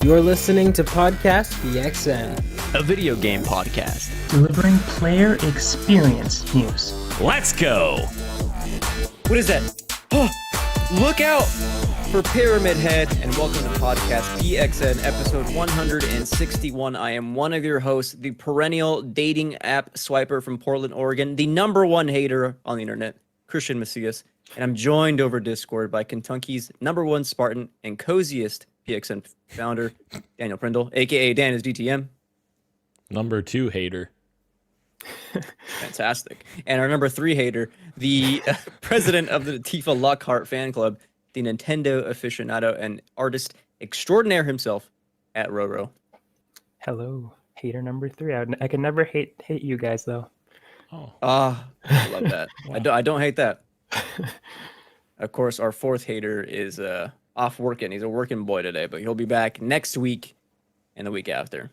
You're listening to Podcast PXN, a video game podcast delivering player experience news. Let's go! What is that? Oh, look out for Pyramid Head, and welcome to Podcast PXN, episode 161. I am one of your hosts, the perennial dating app swiper from Portland, Oregon, the #1 hater on the internet, Christian Macias, and I'm joined over Discord by Kentucky's #1 Spartan and coziest PXN founder, Daniel Prindle, aka Dan is DTM. #2 hater. Fantastic. And our #3 hater, the president of the Tifa Lockhart fan club, the Nintendo aficionado and artist extraordinaire himself at Roro. Hello, hater #3. I can never hate you guys though. Oh, I love that. Wow. I don't hate that. Of course, our 4th hater is off working. He's a working boy today, but he'll be back next week and the week after.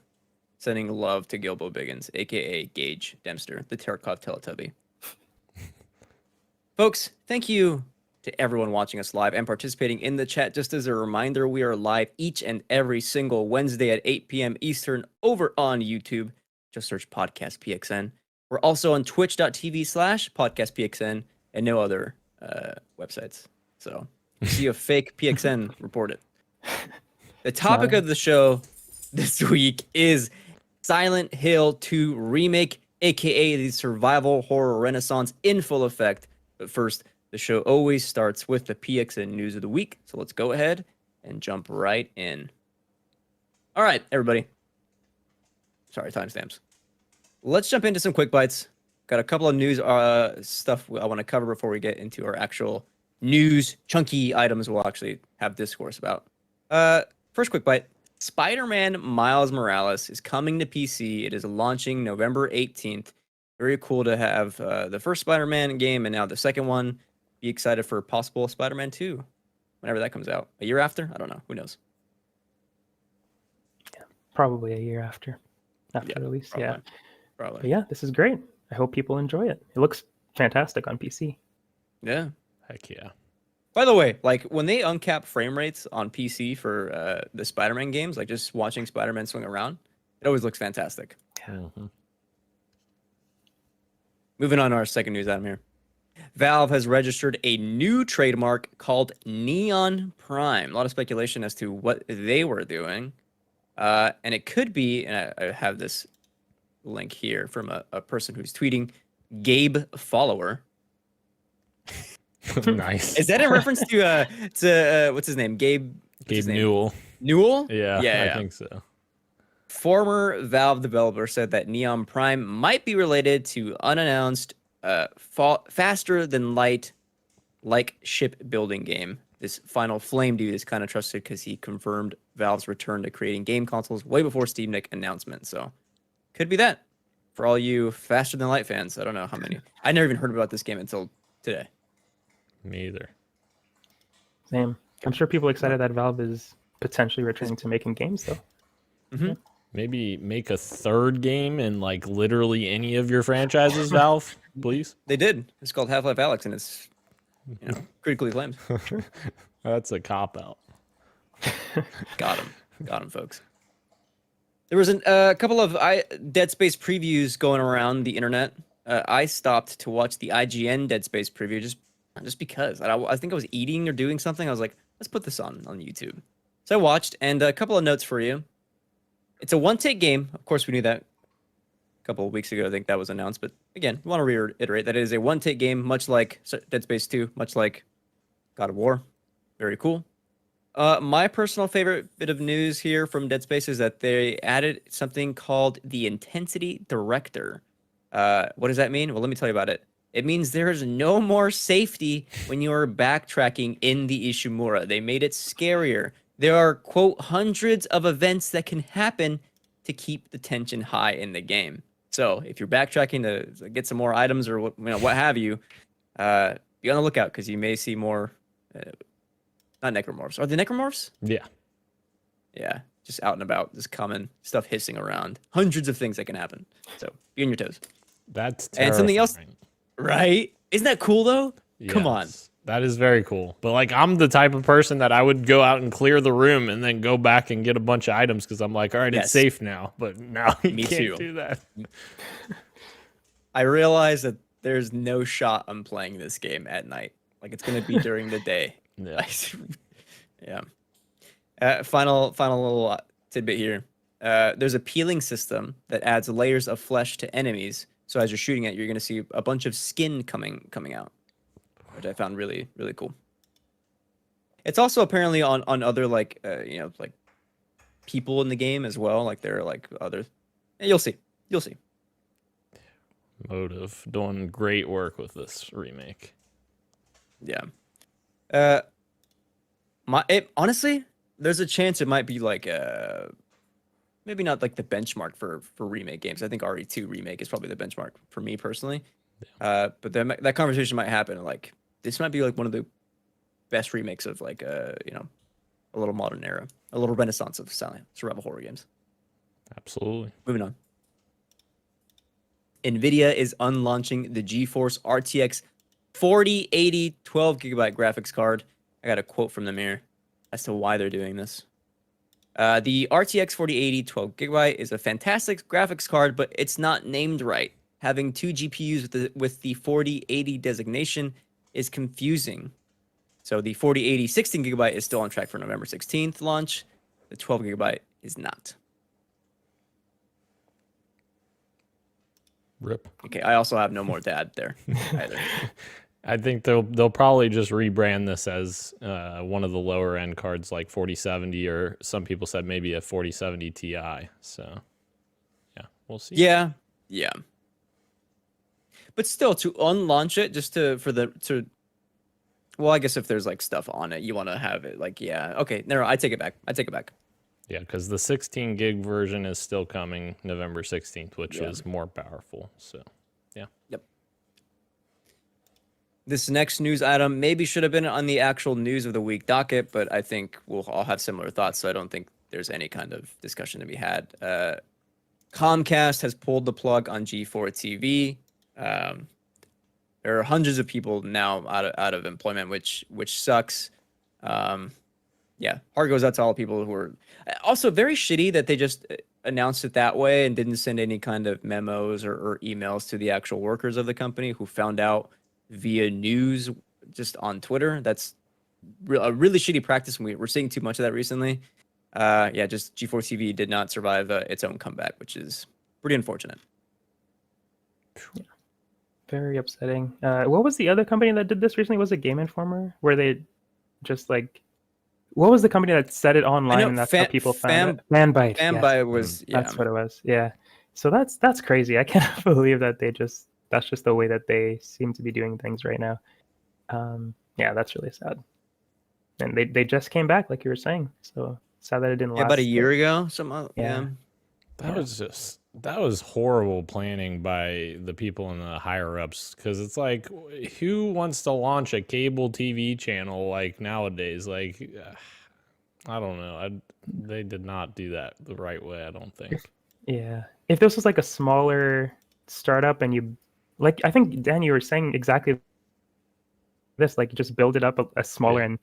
Sending love to Gilbo Biggins, aka Gage Dempster, the Terracotta Teletubby. Folks, thank you to everyone watching us live and participating in the chat. Just as a reminder, we are live each and every single Wednesday at 8 p.m. Eastern over on YouTube. Just search Podcast PXN. We're also on twitch.tv/podcastpxn and no other websites. So if you see a fake PXN, report it. The topic of the show this week is Silent Hill 2 Remake, aka the survival horror renaissance in full effect. But first, the show always starts with the PXN news of the week. So let's go ahead and jump right in. All right, everybody. Sorry, timestamps. Let's jump into some quick bites. Got a couple of news stuff I want to cover before we get into our actual news chunky items we'll actually have discourse about. First quick bite. Spider-Man Miles Morales is coming to PC. It is launching November 18th. Very cool to have the first Spider-Man game and now the second one. Be excited for possible Spider-Man 2 whenever that comes out. A year after? I don't know. Who knows? Yeah, probably a year after release. Probably. Yeah. Probably. But yeah, this is great. I hope people enjoy it. It looks fantastic on PC. Yeah. heck yeah. By the way, like when they uncap frame rates on PC for the Spider-Man games, like just watching Spider-Man swing around, it always looks fantastic. Mm-hmm. Moving on to our second news item here. Valve has registered a new trademark called Neon Prime. A lot of speculation as to what they were doing. And it could be, and I have this link here from a person who's tweeting, Gabe Follower. Nice. Is that in reference to what's his name? Gabe Newell. Newell? Yeah, I think so. Former Valve developer said that Neon Prime might be related to unannounced faster than light like shipbuilding game. This Final Flame dude is kind of trusted because he confirmed Valve's return to creating game consoles way before Steam Deck announcement. So could be that for all you faster than light fans. I don't know how many. I never even heard about this game until today. Me either. Same. I'm sure people are excited that Valve is potentially returning to making games though. Mm-hmm. Maybe make a third game in like literally any of your franchises, Valve, please. They did. It's called Half-Life Alyx, and it's critically acclaimed. That's a cop-out. Got him, folks. There was a couple of Dead Space previews going around the internet. I stopped to watch the IGN Dead Space preview just because. I think I was eating or doing something. I was like, let's put this on YouTube. So I watched, and a couple of notes for you. It's a one-take game. Of course, we knew that a couple of weeks ago. I think that was announced. But again, we want to reiterate that it is a one-take game, much like Dead Space 2, much like God of War. Very cool. My personal favorite bit of news here from Dead Space is that they added something called the Intensity Director. What does that mean? Well, let me tell you about it. It means there is no more safety when you are backtracking in the Ishimura. They made it scarier. There are, quote, hundreds of events that can happen to keep the tension high in the game. So if you're backtracking to get some more items or what have you, be on the lookout because you may see more, not necromorphs. Are they necromorphs? Yeah. Yeah, just out and about, just coming, stuff hissing around. Hundreds of things that can happen. So be on your toes. That's terrifying. And something else, right? Isn't that cool though? Come on. That is very cool. But like, I'm the type of person that I would go out and clear the room and then go back and get a bunch of items because I'm like, all right, Yes. it's safe now. But now you Me can't too. do that. I realize that there's no shot I'm playing this game at night. Like it's gonna be during the day. Yeah. Yeah. Final little tidbit here. There's a peeling system that adds layers of flesh to enemies. So as you're shooting it, you're gonna see a bunch of skin coming out, which I found really cool. It's also apparently on other like like people in the game as well. Like there are like other. You'll see. Motive doing great work with this remake. Yeah. Honestly, there's a chance it might be like maybe not like the benchmark for remake games. I think RE2 remake is probably the benchmark for me personally. But then that conversation might happen. Like this might be like one of the best remakes of like a little modern era, a little renaissance of survival horror games. Absolutely. Moving on. NVIDIA is unlaunching the GeForce RTX 4080 12GB graphics card. I got a quote from them here as to why they're doing this. The RTX 4080 12GB is a fantastic graphics card, but it's not named right. Having two GPUs with the 4080 designation is confusing. So the 4080 16GB is still on track for November 16th launch. The 12GB is not. Rip. Okay, I also have no more to add there either. I think they'll probably just rebrand this as one of the lower end cards, like 4070, or some people said maybe a 4070 Ti. So, yeah, we'll see. Yeah. But still, to unlaunch it, just well, I guess if there's like stuff on it, you want to have it like, yeah, okay, no, I take it back. Yeah, because the 16 gig version is still coming November 16th, which is more powerful. So, yeah. Yep. This next news item maybe should have been on the actual news of the week docket, but I think we'll all have similar thoughts, so I don't think there's any kind of discussion to be had. Comcast has pulled the plug on G4 TV. There are hundreds of people now out of employment, which sucks. Yeah, heart goes out to all the people who are also very shitty that they just announced it that way and didn't send any kind of memos or emails to the actual workers of the company who found out via news just on Twitter. That's a really shitty practice, and we're seeing too much of that recently. Yeah, just G4 TV did not survive its own comeback, which is pretty unfortunate. Yeah. Very upsetting. What was the other company that did this recently? Was it Game Informer? Where they just like, what was the company that said it online and that's how people found it? Fanbyte. Fanbyte was, yeah. That's what it was. Yeah. So that's crazy. I can't believe that that's just the way that they seem to be doing things right now. Yeah, that's really sad. And they just came back, like you were saying. So sad that it didn't last. About a year ago. Yeah. That was horrible planning by the people in the higher ups, because it's like, who wants to launch a cable TV channel like nowadays? Like, I don't know. They did not do that the right way, I don't think. If this was like a smaller startup and you, like, I think, Dan, you were saying exactly this, like, just build it up a smaller and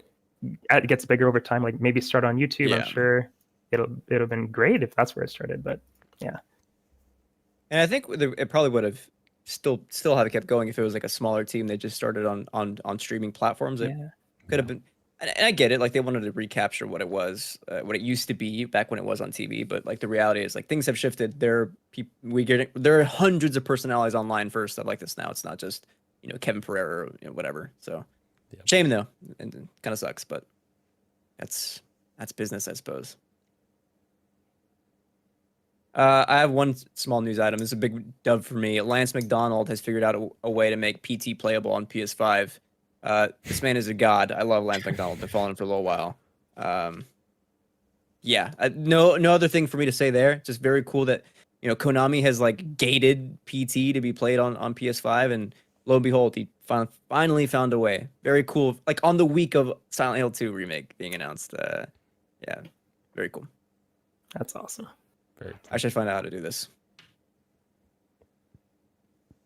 it gets bigger over time. Like maybe start on YouTube. Yeah. I'm sure it'll have been great if that's where it started, but yeah. And I think it probably would have still have kept going if it was like a smaller team. They just started on streaming platforms. It could have been, and I get it. Like they wanted to recapture what it was, what it used to be back when it was on TV. But like the reality is, like things have shifted. There are hundreds of personalities online for stuff like this now. It's not just Kevin Pereira or whatever. So shame though, and it kind of sucks. But that's business, I suppose. I have one small news item. This is a big dub for me. Lance McDonald has figured out a way to make PT playable on PS5. This man is a god. I love Lance McDonald. Been following him for a little while. Yeah, no other thing for me to say there. Just very cool that Konami has like gated PT to be played on PS5, and lo and behold, he finally found a way. Very cool. Like on the week of Silent Hill 2 remake being announced. Yeah, very cool. That's awesome. I should find out how to do this.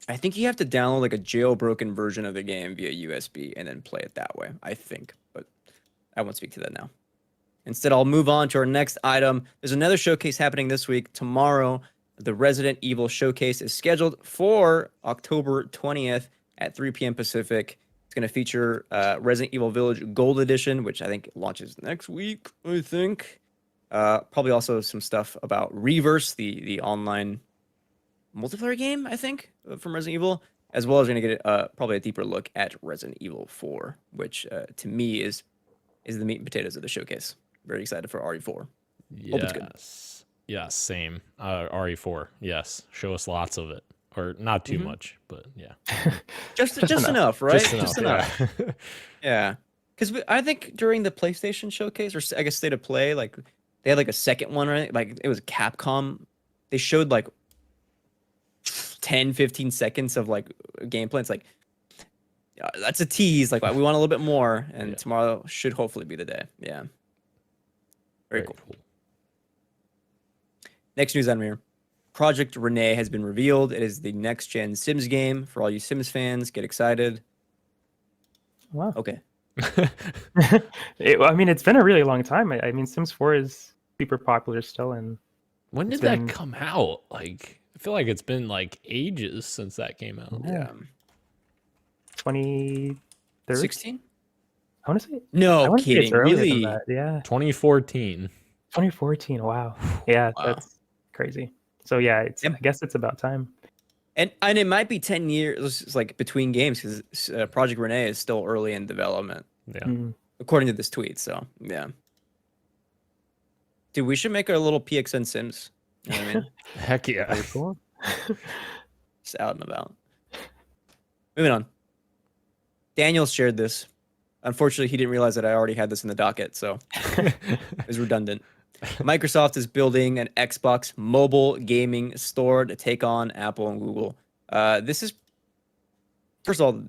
I think you have to download like a jailbroken version of the game via USB and then play it that way, I think. But I won't speak to that now. Instead, I'll move on to our next item. There's another showcase happening this week. Tomorrow, the Resident Evil showcase is scheduled for October 20th at 3 p.m. Pacific. It's going to feature Resident Evil Village Gold Edition, which I think launches next week, I think. Probably also some stuff about Reverse, the online multiplayer game, I think, from Resident Evil, as well as we're going to get probably a deeper look at Resident Evil 4, which to me is the meat and potatoes of the showcase. Very excited for RE4. Hope it's good. Yeah, same. RE4, yes. Show us lots of it. Or not too much, but yeah. Just enough, right? Just enough. Yeah. Because I think during the PlayStation showcase, or I guess State of Play, like they had like a second one, right? Like it was Capcom. They showed like 10, 15 seconds of like gameplay. It's like, that's a tease. Like we want a little bit more. And tomorrow should hopefully be the day. Yeah. Very cool. Next news item here. Project Renee has been revealed. It is the next-gen Sims game. For all you Sims fans, get excited. Wow. Okay. I mean, it's been a really long time. I mean, Sims 4 is super popular still. And when did that come out? Like, I feel like it's been like ages since that came out. Yeah. 2016? I want to say. No kidding. Really? That. Yeah. 2014. 2014. Wow. Yeah, Wow. That's crazy. So yeah, I guess it's about time. And it might be 10 years, it's like between games, because Project Renee is still early in development. Yeah. According to this tweet. So yeah. Dude, we should make our little PXN Sims. You know what I mean? Heck yeah. Very cool. Just out and about. Moving on. Daniel shared this. Unfortunately, he didn't realize that I already had this in the docket, so it was redundant. Microsoft is building an Xbox mobile gaming store to take on Apple and Google. This is, first of all,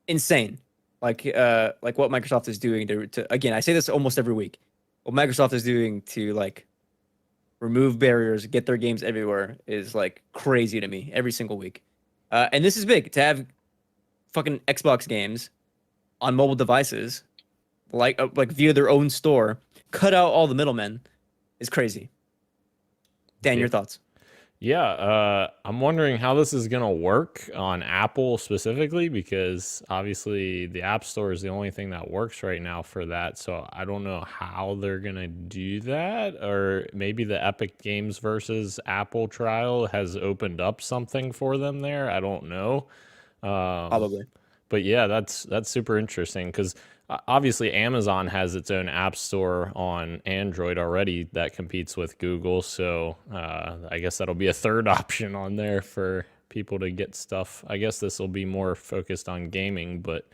insane. Like what Microsoft is doing to again, I say this almost every week. What Microsoft is doing to like remove barriers, get their games everywhere is like crazy to me every single week. And this is big to have fucking Xbox games on mobile devices, like via their own store. Cut out all the middlemen is crazy. Dan, your thoughts? Yeah, I'm wondering how this is going to work on Apple specifically, because obviously the App Store is the only thing that works right now for that. So I don't know how they're going to do that, or maybe the Epic Games versus Apple trial has opened up something for them there. I don't know. Probably. But yeah, that's super interesting, because obviously Amazon has its own app store on Android already that competes with Google. So I guess that'll be a third option on there for people to get stuff. I guess this will be more focused on gaming, but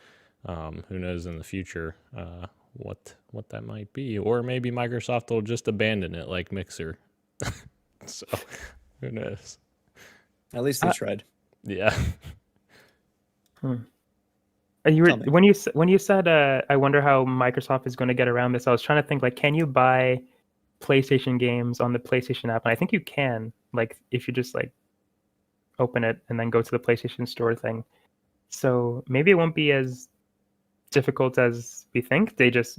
who knows in the future what that might be. Or maybe Microsoft will just abandon it like Mixer. So who knows? At least they tried. Yeah. And when you said I wonder how Microsoft is going to get around this, I was trying to think, like, can you buy PlayStation games on the PlayStation app? And I think you can, like, if you just like open it and then go to the PlayStation Store thing. So maybe it won't be as difficult as we think. They just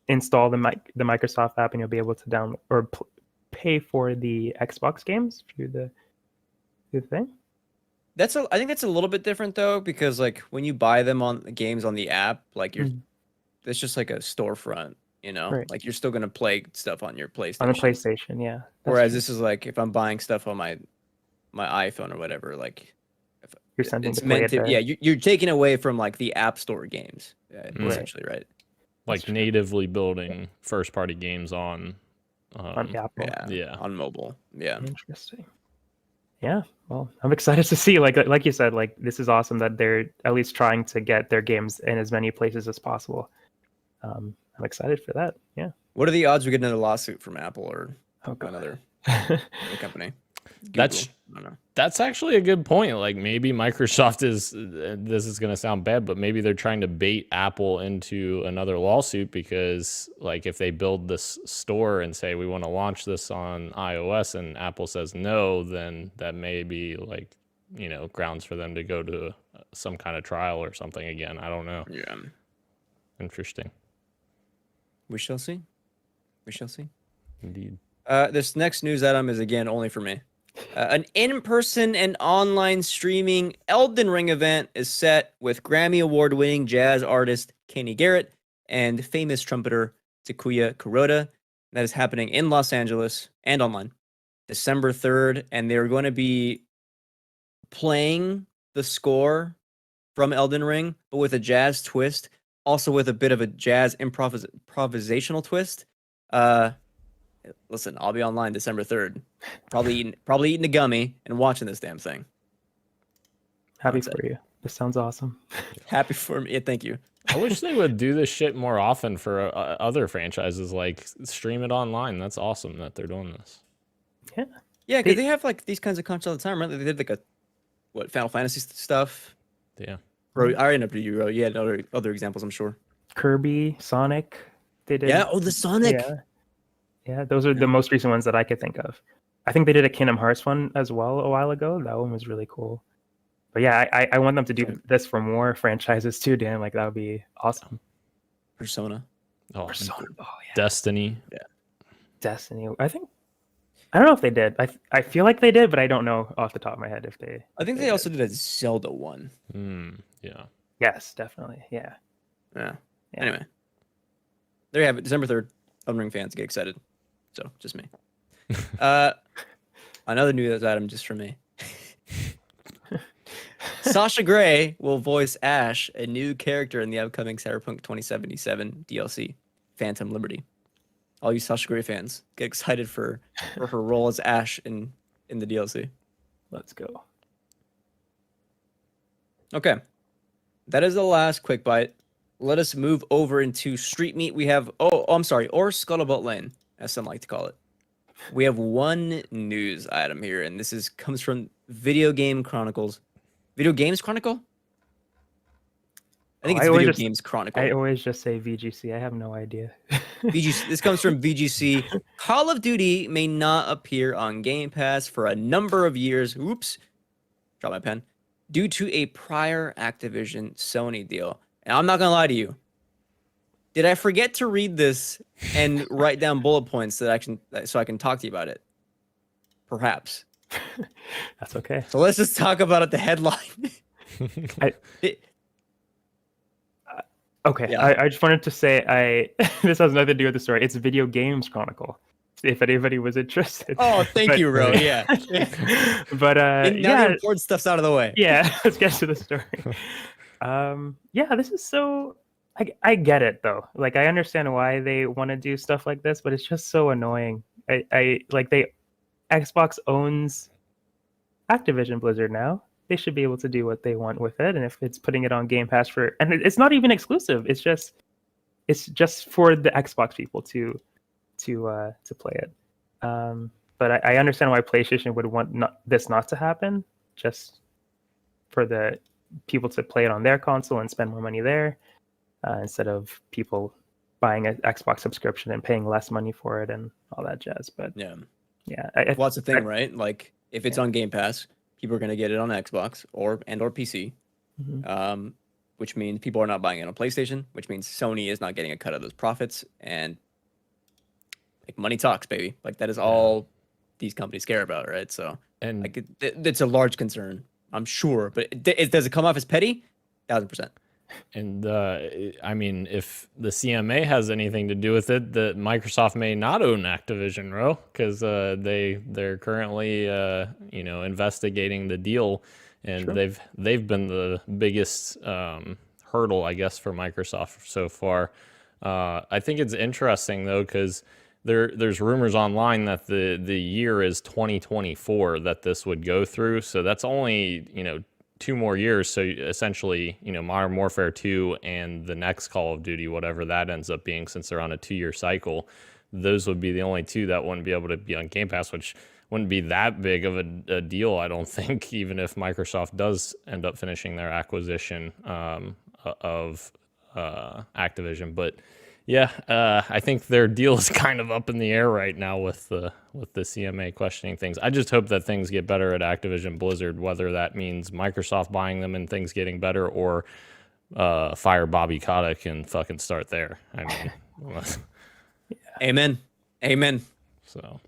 install the Microsoft app and you'll be able to download or pay for the Xbox games through the thing. I think that's a little bit different though, because like when you buy them on games on the app, like it's just like a storefront, you know, right. Like you're still gonna play stuff on your PlayStation. On the PlayStation, yeah. Whereas this is like if I'm buying stuff on my iPhone or whatever, like you're sending it's meant to. Yeah, you're taking away from like the App Store games, essentially, right? Like natively building first party games on Apple. Yeah, on mobile. Yeah, interesting. Yeah, well, I'm excited to see, like you said, like this is awesome that they're at least trying to get their games in as many places as possible. I'm excited for that. Yeah. What are the odds we get another lawsuit from Apple or another company? That's actually a good point. Like maybe Microsoft this is going to sound bad, but maybe they're trying to bait Apple into another lawsuit, because like if they build this store and say we want to launch this on iOS and Apple says no, then that may be like grounds for them to go to some kind of trial or something again. I don't know. Yeah. Interesting. We shall see. We shall see. Indeed. This next news item is again only for me. An in-person and online streaming Elden Ring event is set with Grammy Award-winning jazz artist Kenny Garrett and famous trumpeter Takuya Kuroda. That is happening in Los Angeles and online, December 3rd, and they're going to be playing the score from Elden Ring, but with a jazz twist, also with a bit of a jazz improvisational twist. Listen, I'll be online December 3rd, probably eating a gummy and watching this damn thing. Happy for you. This sounds awesome. Happy for me. Yeah, thank you. I wish they would do this shit more often for other franchises, like stream it online. That's awesome that they're doing this. Yeah. Yeah, because they have like these kinds of content all the time, right? They did like Final Fantasy stuff. Yeah. Bro, I already know you, bro. You had other examples, I'm sure. Kirby, Sonic. They did. Yeah. Oh, the Sonic. Yeah. Yeah, those are the most recent ones that I could think of. I think they did a Kingdom Hearts one as well a while ago. That one was really cool. But yeah, I want them to do this for more franchises too, Dan. Like that would be awesome. Persona. Oh, Persona. Oh yeah. Destiny. Yeah. Destiny. I don't know if they did. I feel like they did, but I don't know off the top of my head if they. I think they also did a Zelda one. Yeah. Yes, definitely. Yeah. Yeah. Anyway, there you have it. December 3rd. Elden Ring fans get excited. So just me. Another news item just for me. Sasha Grey will voice Ash, a new character in the upcoming Cyberpunk 2077 DLC, Phantom Liberty. All you Sasha Grey fans, get excited for her role as Ash in the DLC. Let's go. Okay. That is the last quick bite. Let us move over into Street Meat. We have, I'm sorry, or Scuttlebutt Lane, as some like to call it. We have one news item here, and this comes from Video Game Chronicles. Video Games Chronicle? I think it's Video Games Chronicle. I always just say VGC. I have no idea. VGC. This comes from VGC. Call of Duty may not appear on Game Pass for a number of years. Oops. Drop my pen. Due to a prior Activision Sony deal. And I'm not going to lie to you. Did I forget to read this and write down bullet points so I can talk to you about it? Perhaps. That's okay. So let's just talk about it, the headline. Okay. Yeah. I just wanted to say this has nothing to do with the story. It's Video Games Chronicle. If anybody was interested. Oh, thank you, Ro. Yeah. But now the important stuff's out of the way. Yeah, let's get to the story. Yeah, this is so I get it though. Like I understand why they want to do stuff like this, but it's just so annoying. Xbox owns Activision Blizzard now. They should be able to do what they want with it, and if it's putting it on Game Pass and it's not even exclusive. It's just for the Xbox people to play it. But I understand why PlayStation would want this not to happen, just for the people to play it on their console and spend more money there, instead of people buying an Xbox subscription and paying less money for it and all that jazz. But yeah, well, that's the thing, right? Like if it's on Game Pass, people are going to get it on Xbox or PC, which means people are not buying it on PlayStation, which means Sony is not getting a cut of those profits, and like money talks, baby. Like that is all these companies care about, right? So, and like it's a large concern, I'm sure, but does it come off as petty? 1000%. And I mean, if the CMA has anything to do with it, that Microsoft may not own Activision, because they're currently investigating the deal, and they've been the biggest hurdle, I guess, for Microsoft so far. I think it's interesting though, because there's rumors online that the year is 2024 that this would go through. So that's only 2 more years. So essentially, Modern Warfare 2 and the next Call of Duty, whatever that ends up being, since they're on a 2-year cycle, those would be the only 2 that wouldn't be able to be on Game Pass, which wouldn't be that big of a deal, I don't think, even if Microsoft does end up finishing their acquisition of Activision. But Yeah, I think their deal is kind of up in the air right now with the CMA questioning things. I just hope that things get better at Activision Blizzard, whether that means Microsoft buying them and things getting better, or fire Bobby Kotick and fucking start there. I mean, Amen. Amen. so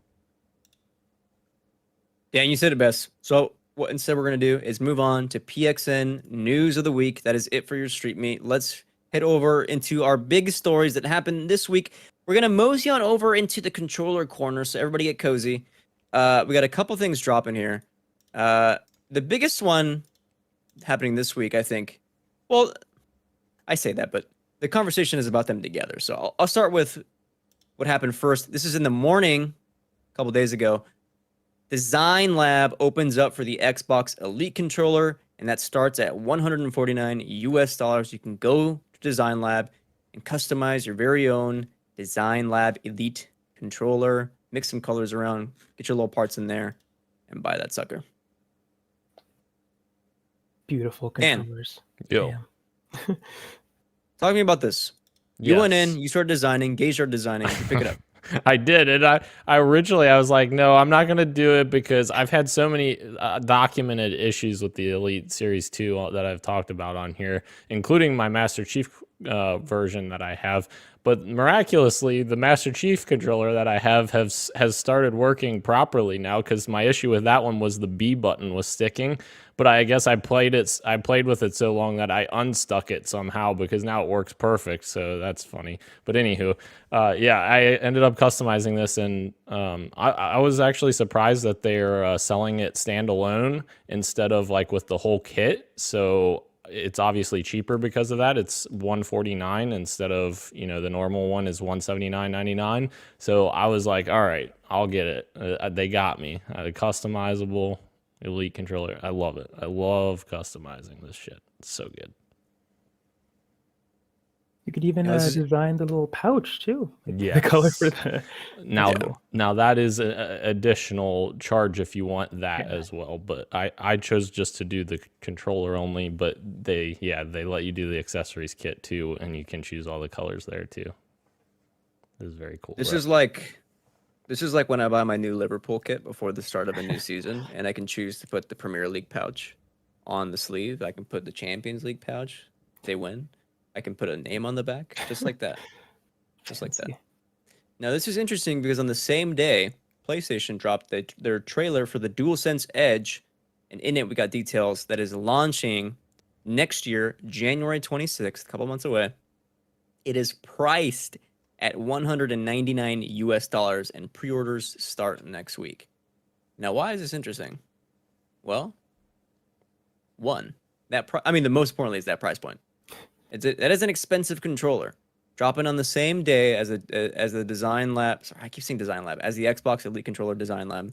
Dan, you said it best. So what instead we're going to do is move on to PXN News of the Week. That is it for your Street Meet. Let's head over into our big stories that happened this week. We're going to mosey on over into the controller corner, so everybody get cozy. We got a couple things dropping here. The biggest one happening this week, I think. Well, I say that, but the conversation is about them together. So I'll start with what happened first. This is in the morning, a couple days ago. Design Lab opens up for the Xbox Elite controller, and that starts at $149 US. You can go to Design Lab and customize your very own Design Lab Elite controller, mix some colors around, get your little parts in there, and buy that sucker. Beautiful Dan. controllers. yo, Damn. Talk to me about this. You went yes. in, you started designing, Gage started designing, you pick it up. I did, and I originally I was like, no, I'm not gonna do it because I've had so many documented issues with the Elite Series 2 that I've talked about on here, including my Master Chief version that I have. But miraculously, the Master Chief controller that I have has started working properly now, because my issue with that one was the B button was sticking. But I guess I played with it so long that I unstuck it somehow, because now it works perfect. So that's funny. But anywho, yeah, I ended up customizing this, and I was actually surprised that they're selling it standalone instead of like with the whole kit. So it's obviously cheaper because of that. It's $149 instead of, the normal one is $179.99. So I was like, all right, I'll get it. They got me. A customizable Elite controller. I love it. I love customizing this shit. It's so good. You could even design the little pouch too. Yeah. The color for the Now that is an additional charge if you want that as well. But I chose just to do the controller only. But they let you do the accessories kit too, and you can choose all the colors there too. This is very cool. This is like when I buy my new Liverpool kit before the start of a new season, and I can choose to put the Premier League pouch on the sleeve. I can put the Champions League pouch if they win. I can put a name on the back, just like that. Just like that. Now, this is interesting because on the same day, PlayStation dropped their trailer for the DualSense Edge, and in it we got details that is launching next year, January 26th, a couple months away. It is priced at $199 US, and pre-orders start next week. Now, why is this interesting? Well, one, the most importantly is that price point. That is an expensive controller. Dropping on the same day as the Design Lab. Sorry, I keep saying Design Lab, as the Xbox Elite controller Design Lab.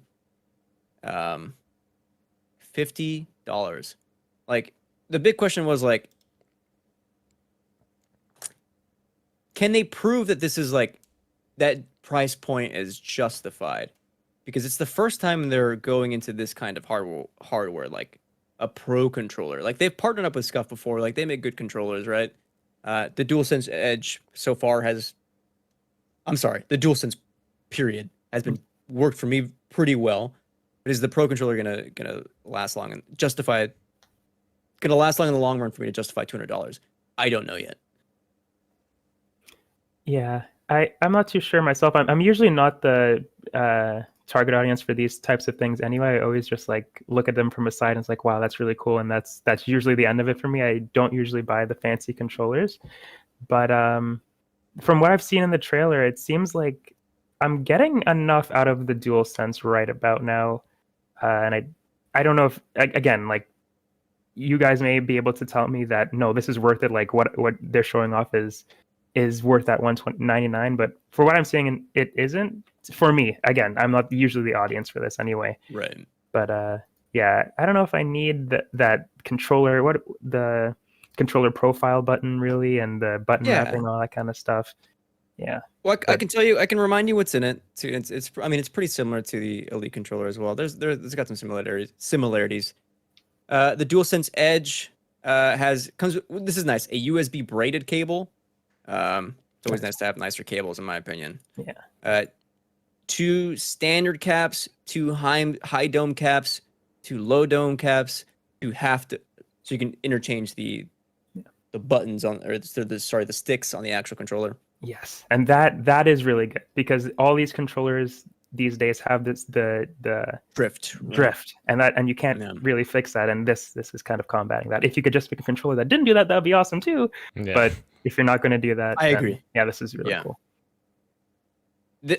$50. Like, the big question was like, can they prove that this is like, that price point is justified? Because it's the first time they're going into this kind of hardware, like a pro controller. Like, they've partnered up with Scuff before. Like, they make good controllers, right? The DualSense Edge so far the DualSense period has been worked for me pretty well. But is the pro controller gonna last long and justify? Gonna last long in the long run for me to justify $200? I don't know yet. Yeah, I'm not too sure myself. I'm usually not the target audience for these types of things anyway. I always just like look at them from a side and it's like, wow, that's really cool. And that's usually the end of it for me. I don't usually buy the fancy controllers. But from what I've seen in the trailer, it seems like I'm getting enough out of the DualSense right about now. And I don't know if, again, like, you guys may be able to tell me that, no, this is worth it. Like, what they're showing off is worth that $199, but for what I'm seeing, it isn't. For me, again, I'm not usually the audience for this anyway. Right. But yeah, I don't know if I need that controller, the controller profile button really, and the button mapping, all that kind of stuff. Yeah. Well, I can tell you, I can remind you what's in it. It's pretty similar to the Elite controller as well. There's got some similarities. The DualSense Edge this is nice, a USB braided cable. It's always nice to have nicer cables, in my opinion. Yeah. 2 standard caps, 2 high dome caps, 2 low dome caps, 2 so you can interchange the buttons on, or the sticks on the actual controller. Yes, and that is really good because all these controllers these days have the Drift. drift, and you can't Yeah. really fix that. And this is kind of combating that. If you could just pick a controller that didn't do that, that'd be awesome too. Yeah. But if you're not going to do that, I then, agree. Yeah, this is really Yeah. cool.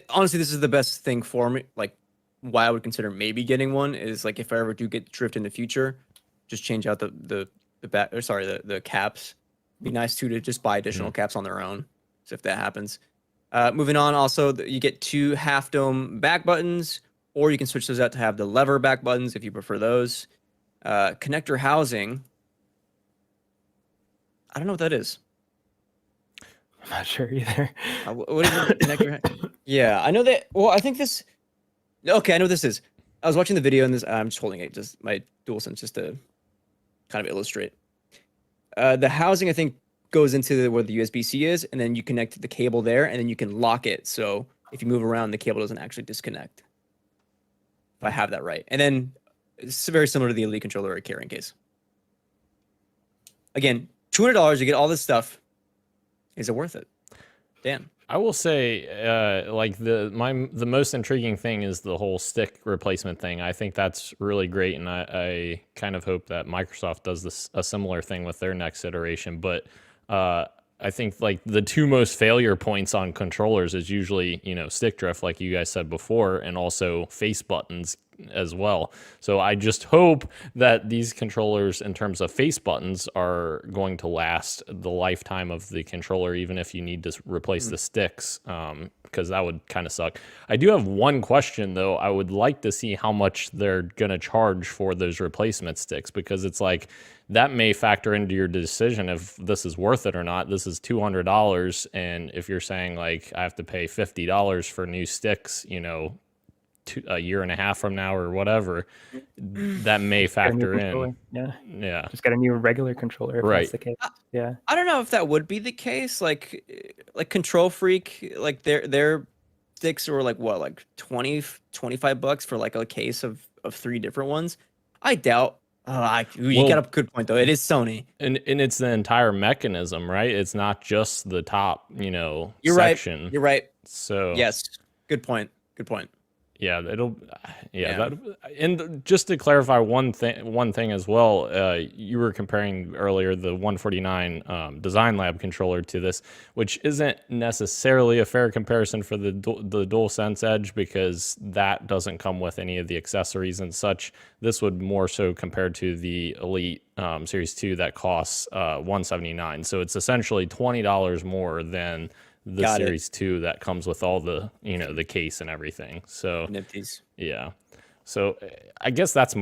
Honestly, this is the best thing for me. Like, why I would consider maybe getting one is like if I ever do get drift in the future, just change out the caps. Be nice too to just buy additional caps on their own. So if that happens. Moving on, also you get 2 half dome back buttons, or you can switch those out to have the lever back buttons if you prefer those. Connector housing. I don't know what that is. I'm not sure either. What is the connector? Yeah, I know that. Well, I think this. Okay, I know what this is. I was watching the video and this. I'm just holding it, just my DualSense, just to kind of illustrate. The housing, I think, goes into where the USB-C is, and then you connect the cable there, and then you can lock it. So if you move around, the cable doesn't actually disconnect. If I have that right, and then it's very similar to the Elite controller or carrying case. Again, $200, you get all this stuff. Is it worth it? Dan. I will say, like the most intriguing thing is the whole stick replacement thing. I think that's really great, and I kind of hope that Microsoft does a similar thing with their next iteration. But I think like the 2 most failure points on controllers is usually, stick drift, like you guys said before, and also face buttons as well. So I just hope that these controllers, in terms of face buttons, are going to last the lifetime of the controller, even if you need to replace the sticks, because that would kind of suck. I do have one question, though. I would like to see how much they're going to charge for those replacement sticks, because it's like that may factor into your decision if this is worth it or not. This is $200, and if you're saying like I have to pay $50 for new sticks, a year and a half from now or whatever, that may factor in. Yeah. Just get a new regular controller if that's the case. Yeah. I don't know if that would be the case. Like Control Freak, like their sticks were like what, like $25 for like a case of 3 different ones. I doubt. You got a good point though. It is Sony, and it's the entire mechanism, right? It's not just the top, You're section. Right. You're right. So yes, good point. Yeah, and just to clarify one thing as well, you were comparing earlier the 149 Design Lab controller to this, which isn't necessarily a fair comparison for the DualSense Edge, because that doesn't come with any of the accessories and such. This would more so compare to the Elite Series 2 that costs $179. So it's essentially $20 more than the Series 2 that comes with all the, the case and everything. So Nifties. Yeah. So I guess that's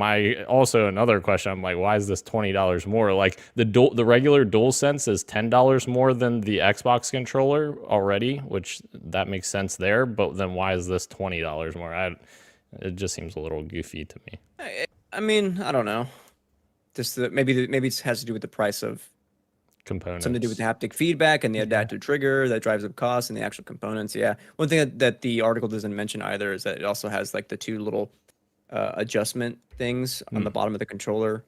also another question. I'm like, why is this $20 more? Like the regular DualSense is $10 more than the Xbox controller already, which that makes sense there. But then why is this $20 more? It just seems a little goofy to me. I mean, I don't know. Just maybe it has to do with the price of components. Something to do with the haptic feedback and the adaptive trigger that drives up costs and the actual components. Yeah. One thing that the article doesn't mention either is that it also has like the 2 little adjustment things on the bottom of the controller.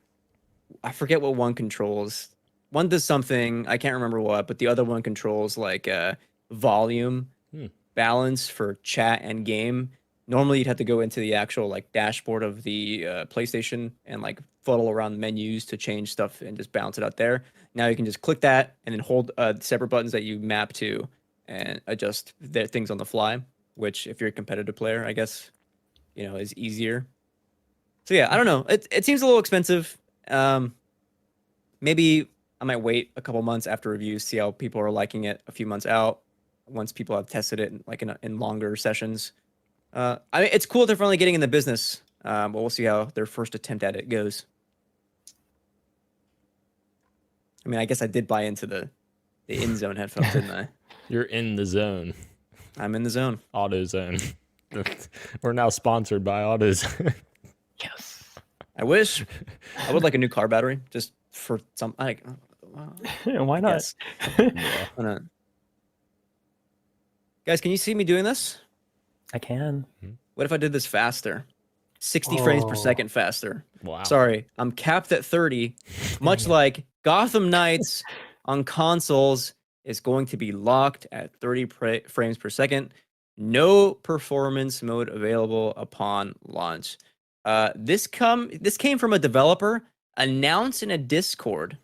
I forget what one controls. One does something, I can't remember what, but the other one controls like volume balance for chat and game. Normally you'd have to go into the actual like dashboard of the PlayStation and like fuddle around menus to change stuff and just balance it out there. Now you can just click that and then hold separate buttons that you map to and adjust their things on the fly, which if you're a competitive player, I guess, is easier. So yeah, I don't know. It seems a little expensive. Maybe I might wait a couple months after reviews, see how people are liking it a few months out, once people have tested it in longer sessions. I mean, it's cool they're finally getting in the business, but we'll see how their first attempt at it goes. I mean, I guess I did buy into the in-zone headphones, didn't I? You're in the zone. I'm in the zone. AutoZone. We're now sponsored by AutoZone. Yes. I wish. I would like a new car battery just for some. Why not? Yes. Why not? Guys, can you see me doing this? I can. What if I did this faster? 60 frames per second faster. Wow. Sorry, I'm capped at 30. Much like Gotham Knights on consoles is going to be locked at 30 frames per second. No performance mode available upon launch. This came from a developer announced in a Discord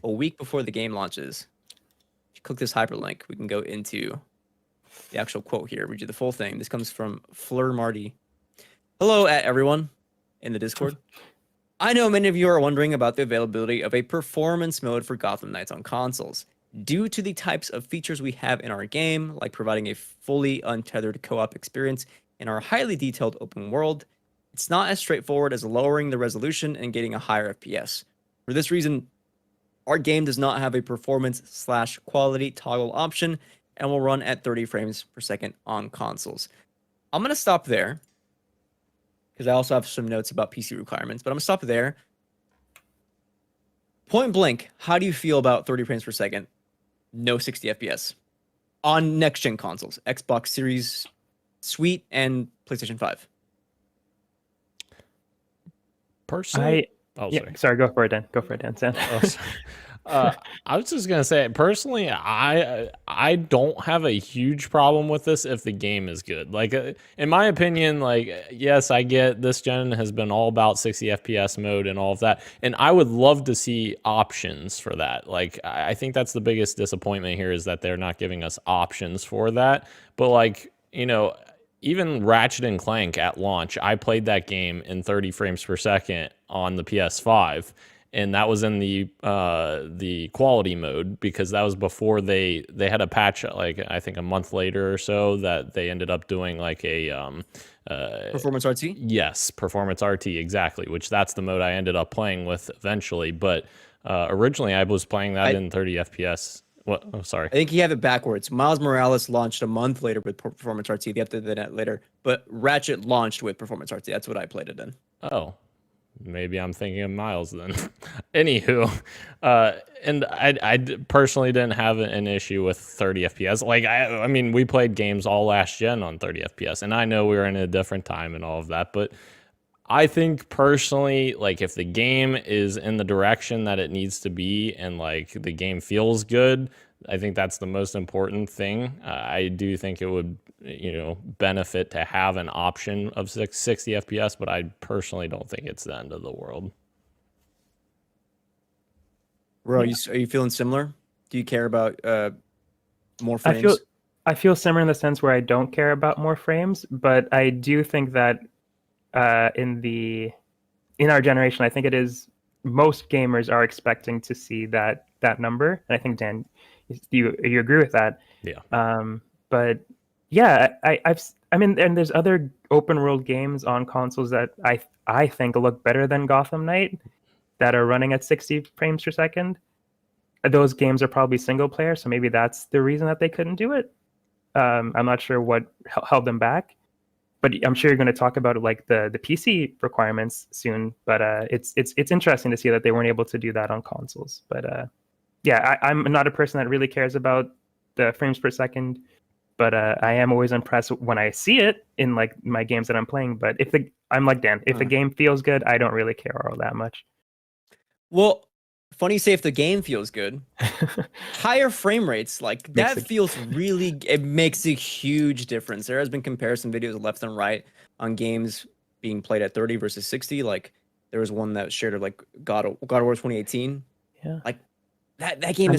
a week before the game launches. If you click this hyperlink, we can go into the actual quote here. Read you the full thing. This comes from Fleur Marty. Hello, everyone in the Discord. I know many of you are wondering about the availability of a performance mode for Gotham Knights on consoles. Due to the types of features we have in our game, like providing a fully untethered co-op experience in our highly detailed open world, it's not as straightforward as lowering the resolution and getting a higher FPS. For this reason, our game does not have a performance/quality toggle option and will run at 30 frames per second on consoles. I'm going to stop there because I also have some notes about PC requirements, but I'm going to stop there. Point blank, how do you feel about 30 frames per second, no 60 FPS on next-gen consoles, Xbox Series Suite and PlayStation 5? Personally, Sorry, go for it, Dan. Go for it, Dan. Sam. Oh, sorry. I was just gonna say, personally, I don't have a huge problem with this if the game is good. Like, in my opinion, like, yes, I get this gen has been all about 60 FPS mode and all of that, and I would love to see options for that. Like, I think that's the biggest disappointment here is that they're not giving us options for that. But like, you know, even Ratchet and Clank at launch, I played that game in 30 frames per second on the PS5. And that was in the quality mode because that was before they had a patch, like I think a month later or so, that they ended up doing like a Performance RT? Yes, Performance RT, exactly, which that's the mode I ended up playing with eventually. But originally I was playing that in 30 FPS. What? Oh, sorry. I think you have it backwards. Miles Morales launched a month later with Performance RT. They updated that later. But Ratchet launched with Performance RT. That's what I played it in. Oh. Maybe I'm thinking of Miles then. Anywho, and I personally didn't have an issue with 30 FPS. Like, I mean, we played games all last gen on 30 FPS, and I know we were in a different time and all of that, but I think personally, like, if the game is in the direction that it needs to be and, like, the game feels good, I think that's the most important thing. I do think it would, you know, benefit to have an option of 60 FPS, but I personally don't think it's the end of the world. Bro, are you feeling similar? Do you care about more frames? I feel similar in the sense where I don't care about more frames, but I do think that in our generation, I think it is most gamers are expecting to see that number, and I think Dan, you agree with that? Yeah. But yeah, I mean, and there's other open world games on consoles that I think look better than Gotham Knight that are running at 60 frames per second. Those games are probably single player, so maybe that's the reason that they couldn't do it. I'm not sure what held them back, but I'm sure you're going to talk about like the PC requirements soon. But it's interesting to see that they weren't able to do that on consoles. But yeah, I'm not a person that really cares about the frames per second, but I am always impressed when I see it in like my games that I'm playing. But I'm like Dan, if the game feels good, I don't really care all that much. Well, funny you say if the game feels good. Higher frame rates, like that it makes a huge difference. There has been comparison videos left and right on games being played at 30 versus 60. Like there was one that shared like God of War 2018. Yeah. Like that game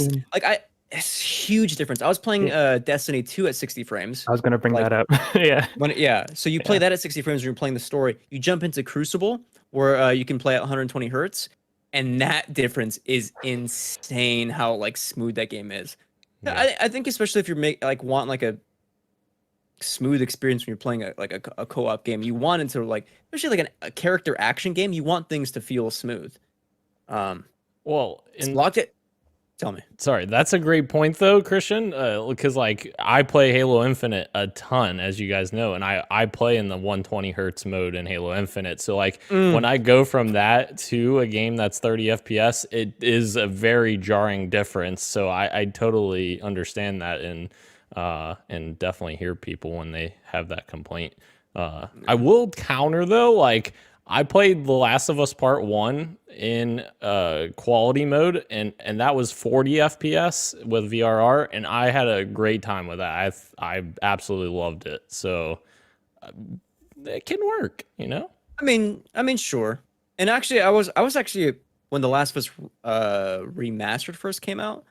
it's huge difference. I was playing Destiny 2 at 60 frames. I was going to bring that up. Yeah. So you play that at 60 frames when you're playing the story. You jump into Crucible where you can play at 120 hertz. And that difference is insane how like smooth that game is. Yeah. I think especially if you're want like a smooth experience when you're playing a co-op game, you want it to like, especially like a character action game, you want things to feel smooth. Well, locked it. Tell me. Sorry, that's a great point though, Christian. Because like I play Halo Infinite a ton, as you guys know, and I play in the 120 hertz mode in Halo Infinite. So like when I go from that to a game that's 30 FPS, it is a very jarring difference. So I totally understand that, and and definitely hear people when they have that complaint. I will counter though, like I played The Last of Us Part 1 in quality mode, and that was 40 FPS with VRR, and I had a great time with that. I absolutely loved it. So it can work, you know? I mean, sure. And actually, I was actually, when The Last of Us remastered first came out,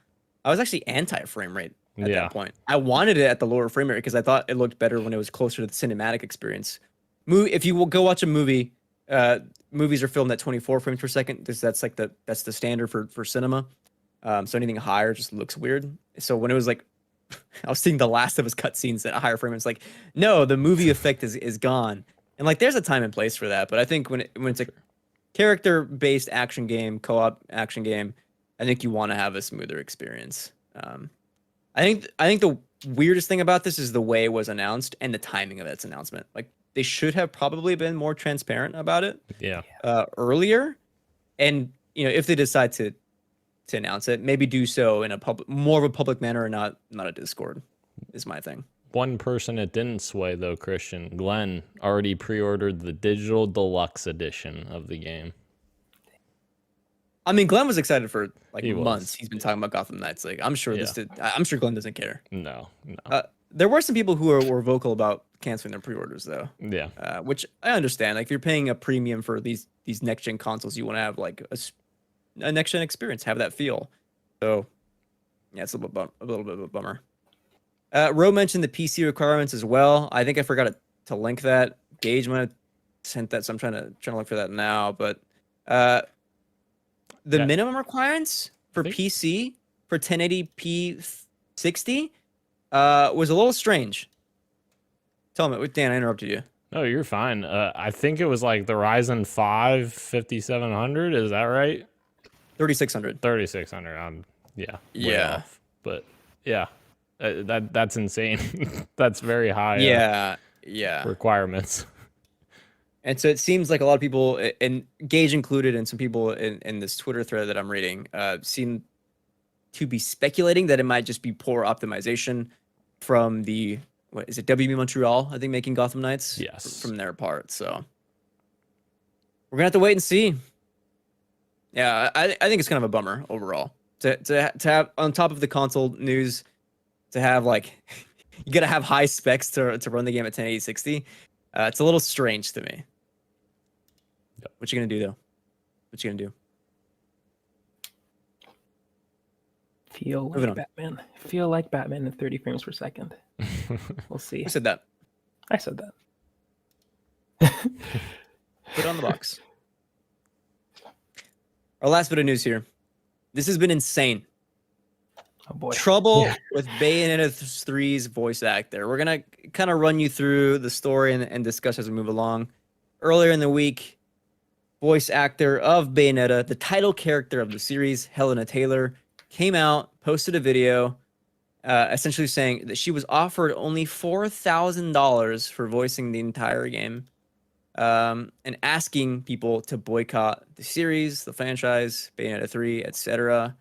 I was actually anti frame rate at that point. I wanted it at the lower frame rate because I thought it looked better when it was closer to the cinematic experience. If you will go watch a movie, movies are filmed at 24 frames per second. That's the standard for cinema. So anything higher just looks weird. So when it was like, I was seeing The Last of Us cutscenes at a higher frame, it's like, no, the movie effect is gone. And like, there's a time and place for that. But I think when it's a character-based action game, co-op action game, I think you want to have a smoother experience. I think the weirdest thing about this is the way it was announced and the timing of its announcement. Like, they should have probably been more transparent about it. Yeah. Earlier, and if they decide to announce it, maybe do so in more of a public manner and not a Discord. Is my thing. One person it didn't sway though, Christian, Glenn, already pre-ordered the digital deluxe edition of the game. I mean, Glenn was excited for like He was. months. He's been talking about Gotham Knights. Like, I'm sure I'm sure Glenn doesn't care. No. There were some people who were vocal about canceling their pre-orders though. Yeah. Which I understand. Like, if you're paying a premium for these next gen consoles, you want to have like a next gen experience, have that feel. So yeah, it's a little bit of a bummer. Ro mentioned the PC requirements as well. I think I forgot to link that. Gage might have sent that, so I'm trying to look for that now. But the minimum requirements for PC for 1080p 60 was a little strange. Tell me, Dan, I interrupted you. No, you're fine. I think it was like the Ryzen 5 5700. Is that right? 3600. 3600. Yeah. Yeah. Off. But yeah, that's insane. That's very high. Yeah. Requirements. And so it seems like a lot of people, and Gage included, and some people in this Twitter thread that I'm reading, seem to be speculating that it might just be poor optimization from the, what is it, WB Montreal, I think, making Gotham Knights? Yes. From their part. So we're going to have to wait and see. Yeah, I think it's kind of a bummer overall. To have, on top of the console news, to have like, you got to have high specs to run the game at 1080 60. It's a little strange to me. Yep. What you gonna do though? What you gonna do? Feel like Batman at 30 frames per second. We'll see. Who said that? I said that. Put it on the box. Our last bit of news here. This has been insane. Oh boy. Trouble with Bayonetta 3's voice actor. We're gonna kind of run you through the story and discuss as we move along. Earlier in the week, voice actor of Bayonetta, the title character of the series, Helena Taylor, came out, posted a video, essentially saying that she was offered only $4,000 for voicing the entire game, and asking people to boycott the series, the franchise, Bayonetta 3, etc.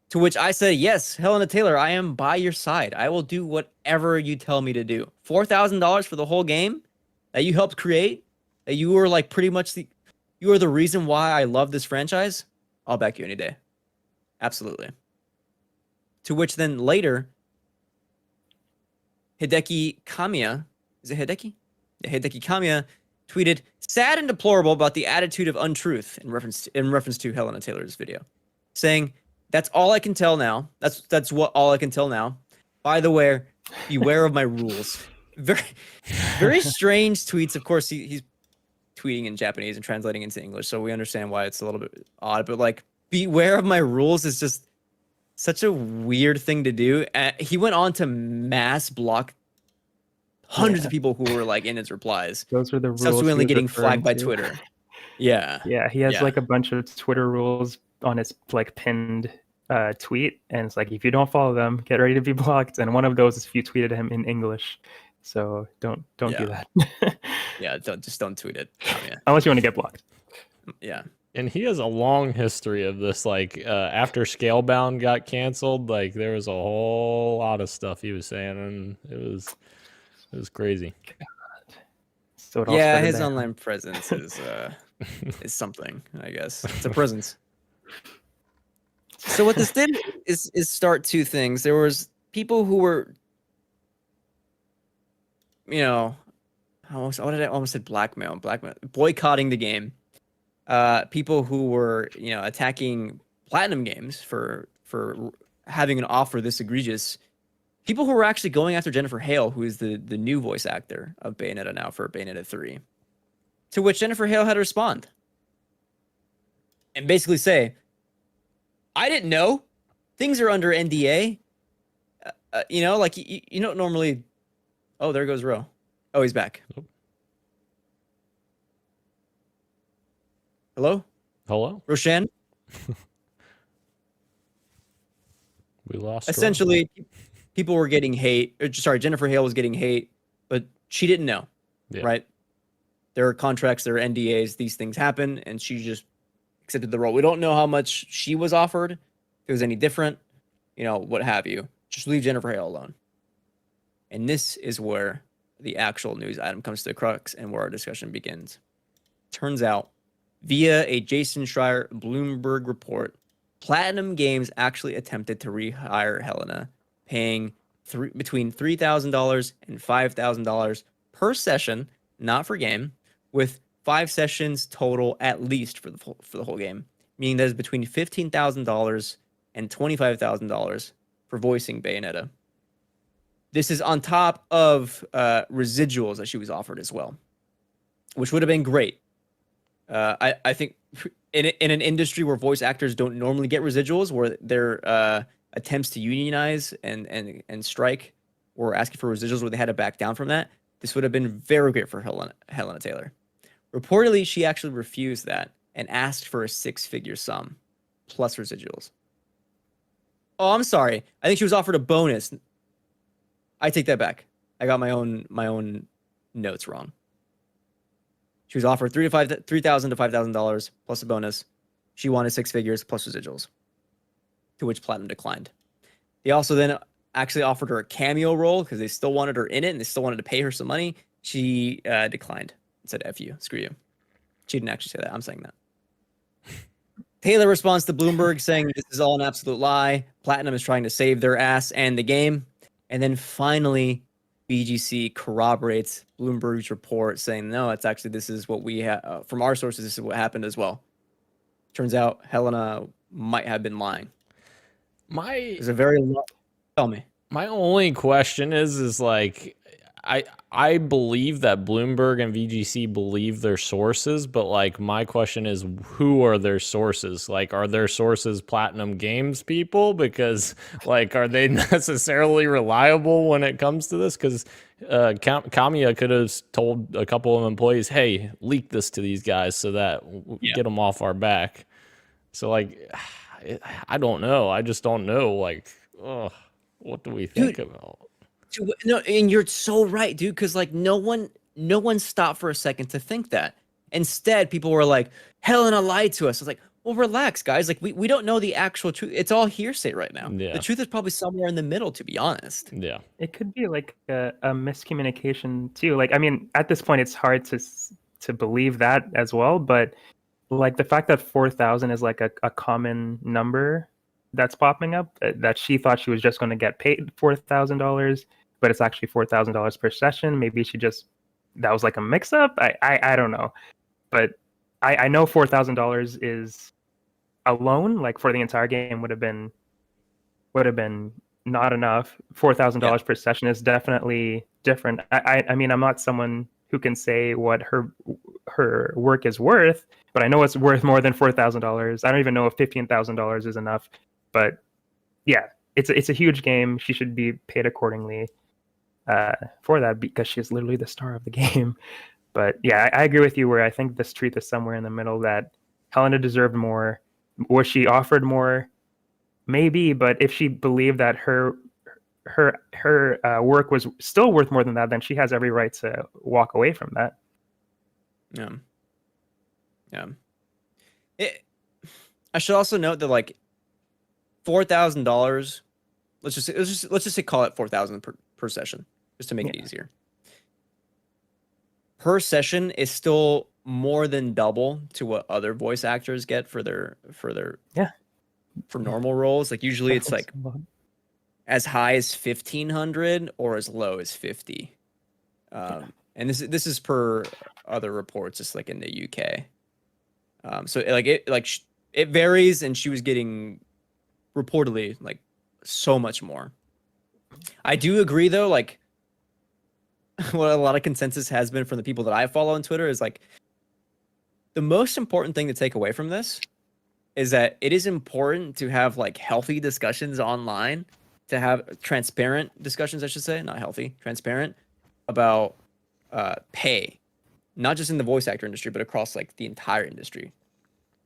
To which I said, yes, Helena Taylor, I am by your side. I will do whatever you tell me to do. $4,000 for the whole game that you helped create, that you were like pretty much you are the reason why I love this franchise. I'll back you any day. Absolutely. To which then later, Hideki Kamiya, is it Hideki? Yeah, Hideki Kamiya tweeted, sad and deplorable about the attitude of untruth in reference to Helena Taylor's video, saying, that's all I can tell now. That's what all I can tell now. By the way, beware of my rules. Very, very strange tweets. Of course, he's tweeting in Japanese and translating into English, so we understand why it's a little bit odd. But like, beware of my rules is just such a weird thing to do. He went on to mass block hundreds of people who were like in his replies. Those were the rules. Subsequently getting flagged by Twitter. Yeah. Yeah, he has like a bunch of Twitter rules on his like pinned tweet, and it's like, if you don't follow them, get ready to be blocked. And one of those is if you tweeted him in English. So don't do that. Yeah, don't tweet it. Unless you want to get blocked. Yeah. And he has a long history of this. Like after Scalebound got canceled, like there was a whole lot of stuff he was saying, and it was crazy. So it all Yeah, started his there. online presence is something, I guess. It's a presence. So what this did is start two things. There was people who were, I almost said blackmail, boycotting the game. People who were, attacking Platinum Games for having an offer this egregious. People who were actually going after Jennifer Hale, who is the new voice actor of Bayonetta now for Bayonetta 3. To which Jennifer Hale had to respond and basically say, I didn't know. Things are under NDA. You don't normally. Oh, there goes Ro. Oh, he's back. Nope. Hello? Hello? Roshan? We lost. Essentially, people were getting hate. Jennifer Hale was getting hate, but she didn't know, right? There are contracts, there are NDAs, these things happen, and she just accepted the role. We don't know how much she was offered, if it was any different, what have you. Just leave Jennifer Hale alone. And this is where the actual news item comes to the crux and where our discussion begins. Turns out, via a Jason Schreier Bloomberg report, Platinum Games actually attempted to rehire Helena, paying between $3,000 and $5,000 per session, not for game, with 5 sessions total at least for the whole game, meaning that is between $15,000 and $25,000 for voicing Bayonetta. This is on top of residuals that she was offered as well, which would have been great. I think in an industry where voice actors don't normally get residuals, where their attempts to unionize and strike were asking for residuals where they had to back down from that, this would have been very great for Helena Taylor. Reportedly, she actually refused that and asked for a 6-figure sum plus residuals. Oh, I'm sorry. I think she was offered a bonus. I take that back. I got my own notes wrong. She was offered $3,000 to $5,000 plus a bonus. She wanted 6 figures plus residuals, to which Platinum declined. They also then actually offered her a cameo role because they still wanted her in it and they still wanted to pay her some money. She declined and said, F you, screw you. She didn't actually say that. I'm saying that. Taylor responds to Bloomberg saying this is all an absolute lie. Platinum is trying to save their ass and the game. And then finally, BGC corroborates Bloomberg's report saying, no, it's actually, this is what we have from our sources. This is what happened as well. Turns out Helena might have been lying. There's a very long, tell me. My only question is like, I believe that Bloomberg and VGC believe their sources, but like my question is, who are their sources? Like, are their sources Platinum Games people? Because like, are they necessarily reliable when it comes to this? Because Kamiya could have told a couple of employees, hey, leak this to these guys so that we get them off our back. So like, I don't know. I just don't know. Like, what do we think about? No, and you're so right, dude. Because like no one stopped for a second to think that. Instead, people were like, Helena lied to us. I was like, well, relax, guys. Like we don't know the actual truth. It's all hearsay right now. Yeah. The truth is probably somewhere in the middle, to be honest. Yeah. It could be like a miscommunication too. Like, I mean, at this point, it's hard to believe that as well. But like the fact that 4,000 is like a common number that's popping up, that she thought she was just going to get paid $4,000, but it's actually $4,000 per session. Maybe that was like a mix up. I don't know, but I know $4,000 is alone, like for the entire game, would have been not enough. $4,000 per session is definitely different. I mean, I'm not someone who can say what her work is worth, but I know it's worth more than $4,000. I don't even know if $15,000 is enough, but yeah, it's a huge game. She should be paid accordingly for that because she's literally the star of the game. But yeah, I agree with you where I think this truth is somewhere in the middle, that Helena deserved more. Was she offered more? Maybe, but if she believed that her work was still worth more than that, then she has every right to walk away from that. Yeah. I should also note that like $4,000. Let's just say call it 4,000 per session, just to make it easier. Per session is still more than double to what other voice actors get for normal roles. Like usually it's like as high as 1,500 or as low as 50. And this is per other reports, just like in the UK. So it varies, and she was getting reportedly like so much more. I do agree though, like what a lot of consensus has been from the people that I follow on Twitter is like the most important thing to take away from this is that it is important to have like healthy discussions online, to have transparent discussions, I should say, not healthy, transparent about pay, not just in the voice actor industry, but across like the entire industry.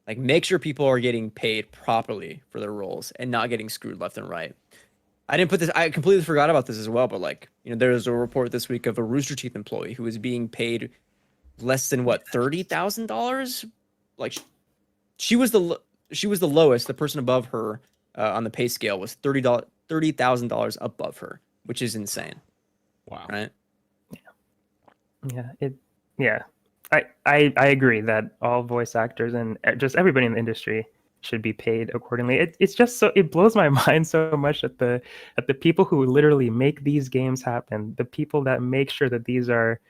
Like make sure people are getting paid properly for their roles and not getting screwed left and right. I didn't put this, I completely forgot about this as well, but like, you know, there's a report this week of a Rooster Teeth employee who was being paid less than what, $30,000? Like she was the lowest. The person above her on the pay scale was $30,000 above her, which is insane. Wow. Right? Yeah. I agree that all voice actors and just everybody in the industry should be paid accordingly. It's just so, it blows my mind so much that the people who literally make these games happen, the people that make sure that these are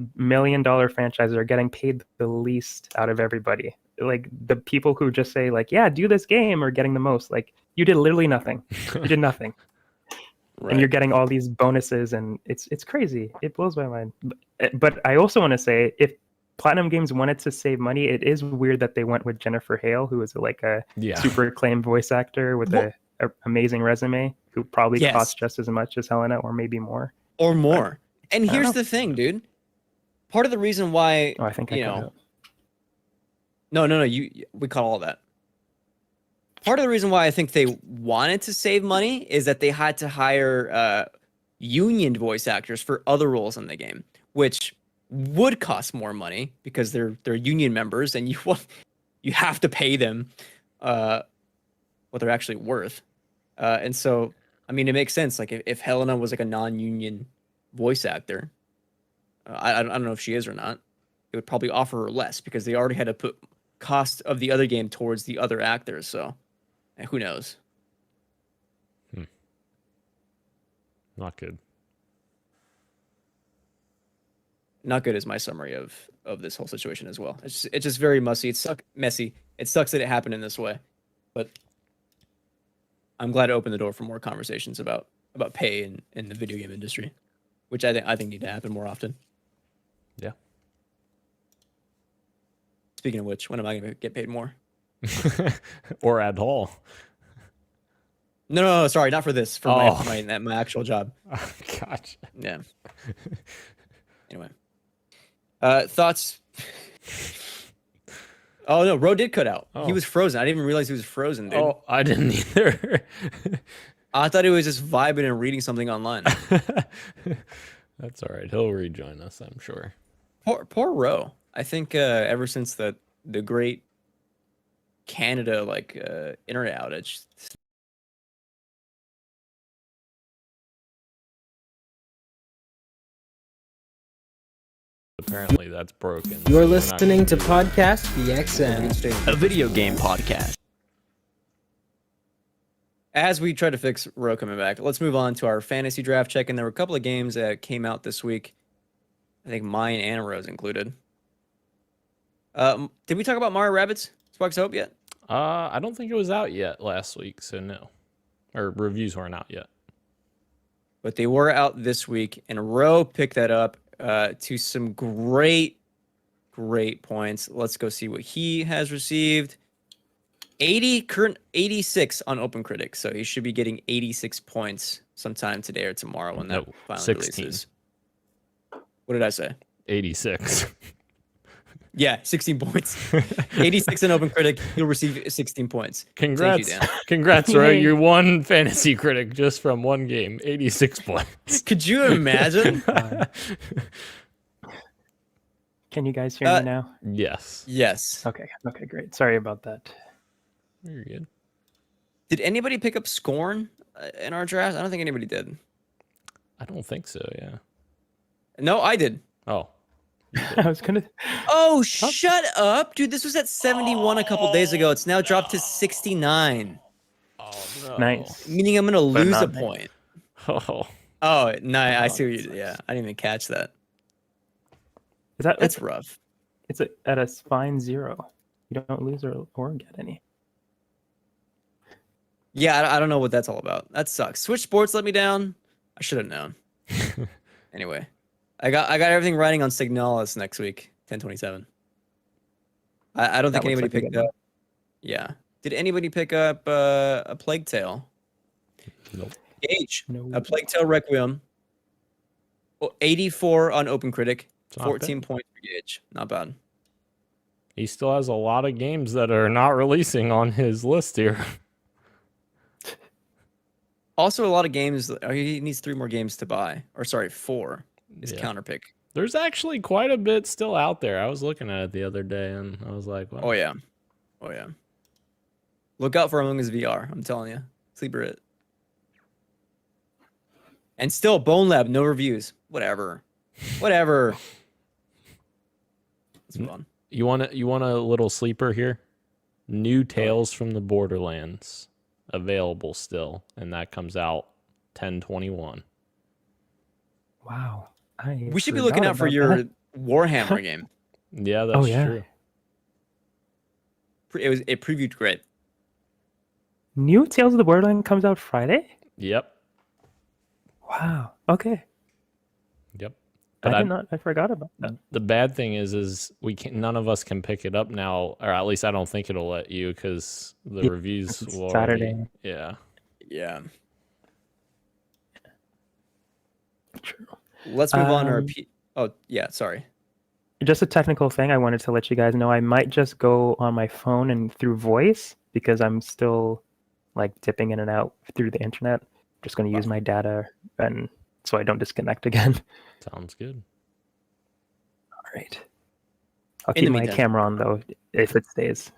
$1 million franchises, are getting paid the least out of everybody. Like the people who just say like, yeah, do this game, are getting the most. Like you did literally nothing. You did nothing. Right. And you're getting all these bonuses, and it's crazy. It blows my mind. But I also want to say, if Platinum Games wanted to save money, it is weird that they went with Jennifer Hale, who is like a super acclaimed voice actor with a amazing resume, who probably costs just as much as Helena, or maybe more. Or more. And here's the thing, dude. Part of the reason why, I think you know, no, we caught all that. Part of the reason why I think they wanted to save money is that they had to hire unioned voice actors for other roles in the game, which would cost more money because they're union members, and you have to pay them what they're actually worth. And so, I mean, it makes sense. Like if Helena was like a non-union voice actor, I don't know if she is or not, it would probably offer her less because they already had to put cost of the other game towards the other actors. So who knows? Not good. Not good is my summary of this whole situation as well. It's just very messy. Messy. It sucks that it happened in this way, but I'm glad it opened the door for more conversations about pay in the video game industry, which I think need to happen more often. Yeah. Speaking of which, when am I going to get paid more? Or at all? No, sorry, not for this. For my actual job. Gotcha. Yeah. Anyway. Thoughts? Oh no, Ro did cut out. He was frozen. I didn't even realize he was frozen, dude. Oh, I didn't either. I thought he was just vibing and reading something online. That's all right. He'll rejoin us, I'm sure. Poor Ro. I think ever since the great Canada internet outage, apparently that's broken. You're listening to Podcast PXN, a video game podcast. As we try to fix Ro coming back, let's move on to our fantasy draft check. And there were a couple of games that came out this week. I think mine and Ro's included. Did we talk about Mario Rabbids Sparks of Hope yet? I don't think it was out yet last week, so no. Or reviews weren't out yet. But they were out this week, and Ro picked that up to some great points. Let's go see what he has received. 86 on OpenCritic, so he should be getting 86 points sometime today or tomorrow when that finally 16. releases. What did I say? 86. Yeah, 16 points. 86 on OpenCritic, he'll receive 16 points. Congrats. Thank you, Dan. Congrats, Ro. You won Fantasy Critic just from one game. 86 points. Could you imagine? Can you guys hear me now? Yes. Yes. Okay, great. Sorry about that. You're good. Did anybody pick up Scorn in our draft? I don't think anybody did. I don't think so, yeah. No, I did. Oh. I was gonna. Oh, shut up, dude! This was at 71 a couple days ago. It's now dropped to 69. Oh, no. Nice. Meaning I'm gonna But lose a not nice. point. Oh. Oh, no, I see what you did. Yeah, I didn't even catch that. Is that That's rough. it's at a fine 0. You don't lose or get any. Yeah, I don't know what that's all about. That sucks. Switch Sports let me down. I should have known. Anyway, I got everything riding on Signalis next week, 10/27. I don't think That looks anybody like a picked good up. Yeah. Did anybody pick up a Plague Tale? Nope. Gage. No. A Plague Tale Requiem. 84 on OpenCritic. It's not 14 bad. points for Gage. Not bad. He still has a lot of games that are not releasing on his list here. Also, a lot of games. He needs 3 more games to buy. Or sorry, 4 is Yeah. counter pick. There's actually quite a bit still out there. I was looking at it the other day and I was like, wow. Oh yeah. Oh yeah. Look out for Among Us VR. I'm telling you. Sleeper it. And still, Bone Lab, no reviews. Whatever. Whatever. Let's move on. You want a little sleeper here? New Tales from the Borderlands available still, and that comes out 10/21. Wow. We should be looking out for your Warhammer game. Yeah, that's yeah. true. It previewed great. New Tales of the Borderlands comes out Friday? Yep. Wow. Okay. Yep. But I forgot about that. the bad thing is none of us can pick it up now, or at least I don't think it'll let you because the reviews it's will Saturday. already, yeah. Yeah. True. Let's move on to our Oh, yeah, sorry. Just a technical thing I wanted to let you guys know. I might just go on my phone and through voice because I'm still like dipping in and out through the internet. Just going to use my data and so I don't disconnect again. Sounds good. All right. I'll In the keep my meantime- camera on though if it stays.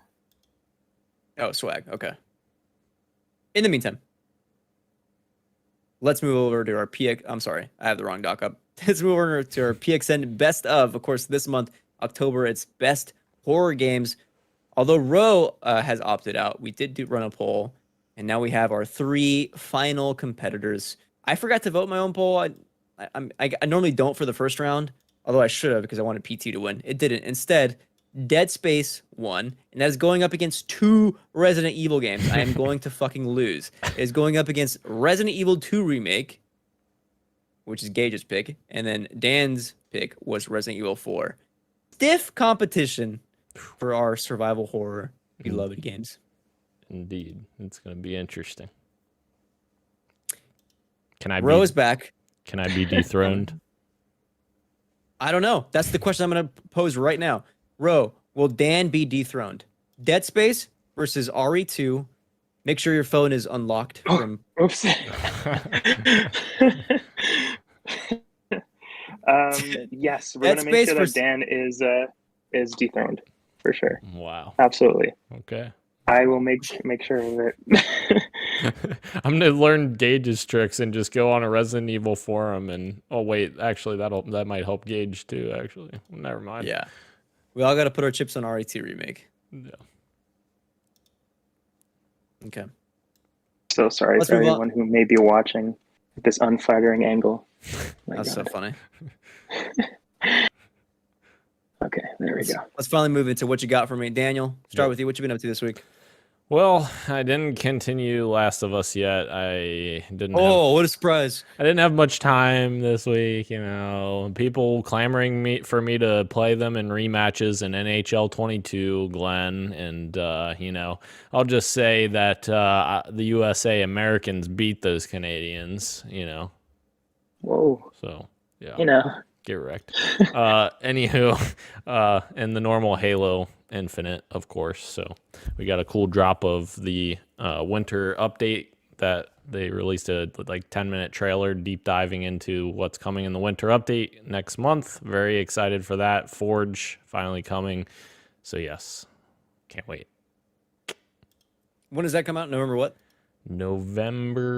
Oh, swag. Okay. In the meantime, let's move over to our I'm sorry, I have the wrong doc up. Let's move over to our PXN best of course, this month, October, it's best horror games. Although Ro has opted out, we did run a poll, and now we have our 3 final competitors. I forgot to vote my own poll. I normally don't for the first round, although I should have because I wanted PT to win. It didn't. Instead, Dead Space won, and that is going up against 2 Resident Evil games. I am going to fucking lose. It is going up against Resident Evil 2 Remake, which is Gage's pick, and then Dan's pick was Resident Evil 4. Stiff competition for our survival horror beloved games. Indeed. It's going to be interesting. Can I Ro is back. Can I be dethroned? I don't know. That's the question I'm going to pose right now. Ro, will Dan be dethroned? Dead Space versus RE2. Make sure your phone is unlocked from. Oops. Yes, we're Dead gonna make Space sure versus- that Dan is dethroned for sure. Wow. Absolutely, Okay. I will make sure of it. I'm gonna learn Gage's tricks and just go on a Resident Evil forum and wait, actually that might help Gage too, actually. Never mind. Yeah. We all got to put our chips on RE2 Remake. Yeah. Okay. So sorry Let's for move on. anyone who may be watching this unflattering angle. My That's so God. funny. Okay, there we go. Let's finally move into what you got for me. Daniel, start with you. What you been up to this week? Well, I didn't continue Last of Us yet. I didn't What a surprise. I didn't have much time this week, People clamoring for me to play them in rematches in NHL 22, Glenn, and I'll just say that the USA Americans beat those Canadians, Whoa, So, yeah. Get wrecked. Anywho, and the normal Halo Infinite, of course. So we got a cool drop of the winter update that They released a like 10-minute trailer deep diving into what's coming in the winter update next month. Very excited for that. Forge finally coming. So yes, can't wait. When does that come out? November what? November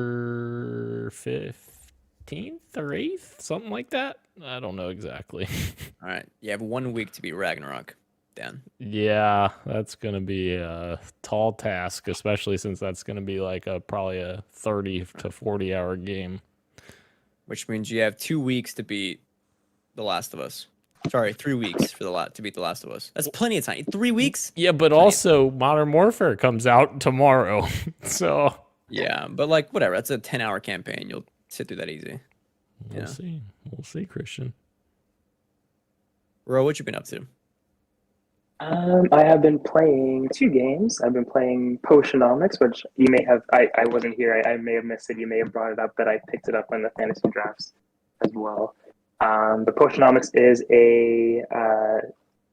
15th or 8th, something like that. I don't know exactly. All right. You have 1 week to beat Ragnarok. Dan. Yeah, that's going to be a tall task, especially since that's going to be like probably a 30 to 40 hour game. Which means you have 2 weeks to beat The Last of Us. Sorry, 3 weeks for to beat The Last of Us. That's plenty of time. 3 weeks? Yeah, but also Modern Warfare comes out tomorrow. So yeah, but like whatever. That's a 10-hour campaign. You'll sit through that easy. we'll see. We'll see, Christian. Ro, what you been up to? I have been playing 2 games. I've been playing Potionomics, which you may have. I wasn't here. I may have missed it. You may have brought it up, but I picked it up on the fantasy drafts as well. The Potionomics is a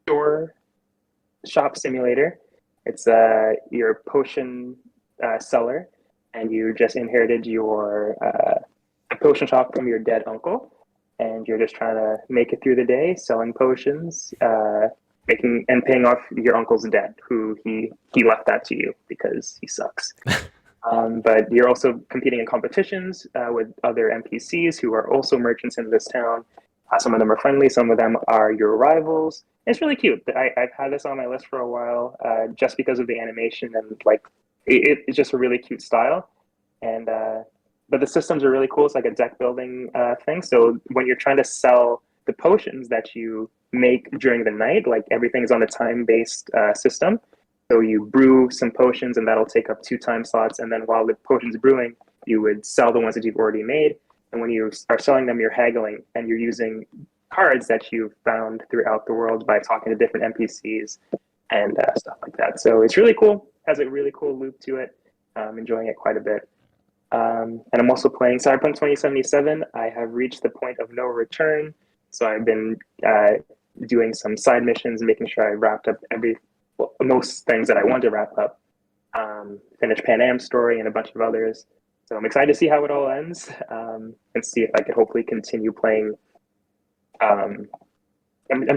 store shop simulator. It's you're a potion seller, and you just inherited your a potion shop from your dead uncle, and you're just trying to make it through the day selling potions. Making and paying off your uncle's debt, who he left that to you because he sucks. But you're also competing in competitions with other NPCs who are also merchants in this town. Some of them are friendly, some of them are your rivals. It's really cute. I've had this on my list for a while, just because of the animation and like it's just a really cute style. And but the systems are really cool. It's like a deck building thing. So when you're trying to sell the potions that you make during the night, like everything's on a time-based system. So you brew some potions and that'll take up 2 time slots. And then while the potion's brewing, you would sell the ones that you've already made. And when you are selling them, you're haggling and you're using cards that you've found throughout the world by talking to different NPCs and stuff like that. So it's really cool. Has a really cool loop to it. I'm enjoying it quite a bit. And I'm also playing Cyberpunk 2077. I have reached the point of no return. So I've been doing some side missions and making sure I wrapped up most things that I wanted to wrap up. Finished Pan Am story and a bunch of others. So I'm excited to see how it all ends and see if I could hopefully continue playing. I'm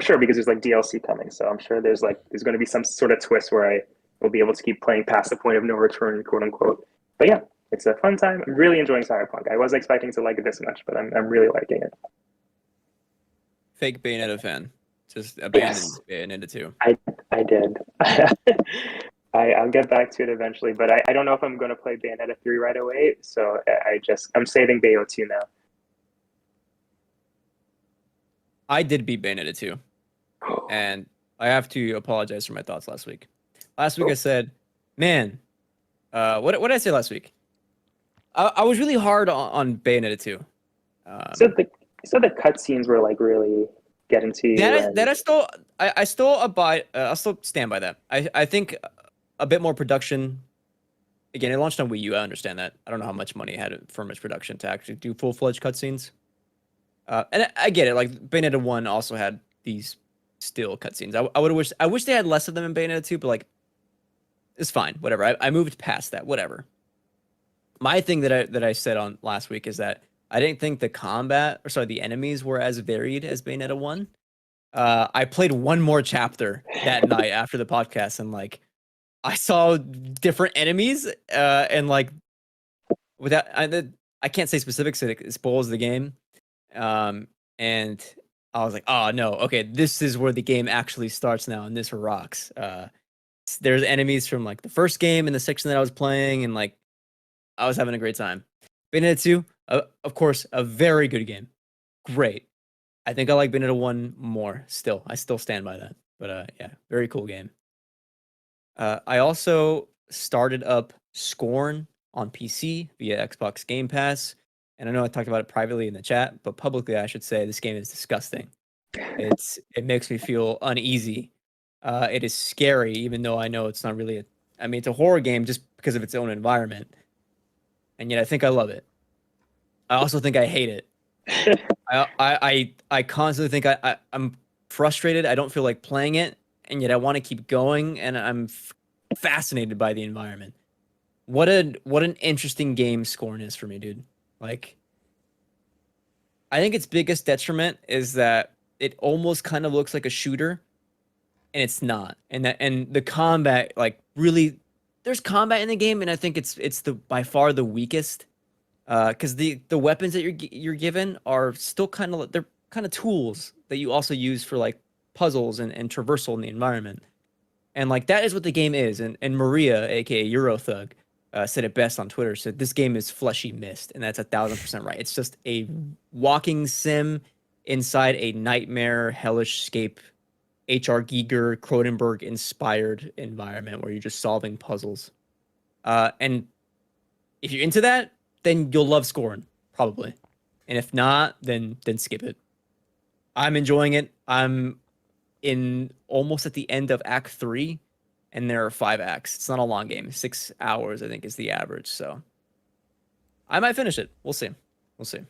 sure because there's like DLC coming, so I'm sure there's going to be some sort of twist where I will be able to keep playing past the point of no return, quote unquote. But yeah, it's a fun time. I'm really enjoying Cyberpunk. I wasn't expecting to like it this much, but I'm really liking it. Fake Bayonetta fan. Just abandoned Bayonetta 2. I did. I'll get back to it eventually, but I don't know if I'm going to play Bayonetta 3 right away, so I'm saving Bayo 2 now. I did beat Bayonetta 2, and I have to apologize for my thoughts last week. Last week I said, man, what did I say last week? I was really hard on Bayonetta 2. So the cutscenes were like really getting to you. I still stand by that. I think a bit more production. Again, it launched on Wii U. I understand that. I don't know how much money it had for much production to actually do full-fledged cutscenes. And I get it. Like Bayonetta 1 also had these still cutscenes. I wish they had less of them in Bayonetta 2, but like it's fine. Whatever. I moved past that. Whatever. My thing that I said on last week is that I didn't think the enemies were as varied as Bayonetta 1. I played one more chapter that night after the podcast, and like I saw different enemies, and like without I can't say specifics, it spoils the game. And I was like, oh no, okay, this is where the game actually starts now, and this rocks. There's enemies from like the first game and the section that I was playing, and like I was having a great time. Bayonetta 2, of course, a very good game. Great. I think I like Bayonetta 1 more still. I still stand by that. But yeah, very cool game. I also started up Scorn on PC via Xbox Game Pass. And I know I talked about it privately in the chat, but publicly I should say this game is disgusting. It makes me feel uneasy. It is scary, even though I know it's not really it's a horror game just because of its own environment. And yet I think I love it. I also think I hate it. I constantly think I'm frustrated. I don't feel like playing it, and yet I want to keep going, and I'm fascinated by the environment. what an interesting game Scorn is for me, dude. Like, I think its biggest detriment is that it almost kind of looks like a shooter, and it's not. And the combat, like, really, there's combat in the game, and I think it's the by far the weakest. Because the weapons that you're given are still they're kind of tools that you also use for like puzzles and traversal in the environment. And like that is what the game is. And Maria, aka Eurothug, said it best on Twitter. Said this game is fleshy mist, and that's 1,000% right. It's just a walking sim inside a nightmare, hellishscape, H.R. Giger, Cronenberg inspired environment where you're just solving puzzles. And if you're into that, then you'll love Scorn, probably. And if not, then skip it. I'm enjoying it. I'm in almost at the end of Act 3, and there are 5 acts. It's not a long game. 6 hours, I think, is the average. So I might finish it. We'll see. We'll see.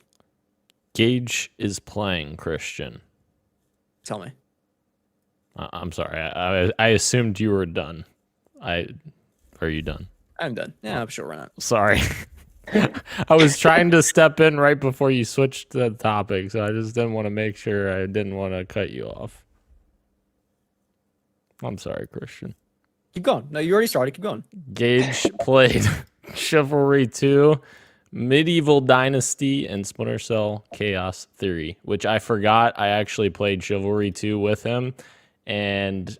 Gage is playing, Christian. Tell me. I'm sorry. I assumed you were done. Are you done? I'm done. Yeah, I'm sure we're not. Sorry. I was trying to step in right before you switched the topic, so I just didn't want to make sure I didn't want to cut you off. I'm sorry, Christian. Keep going. No, you already started. Keep going. Gage played Chivalry 2, Medieval Dynasty, and Splinter Cell Chaos Theory, which I forgot I actually played Chivalry 2 with him, and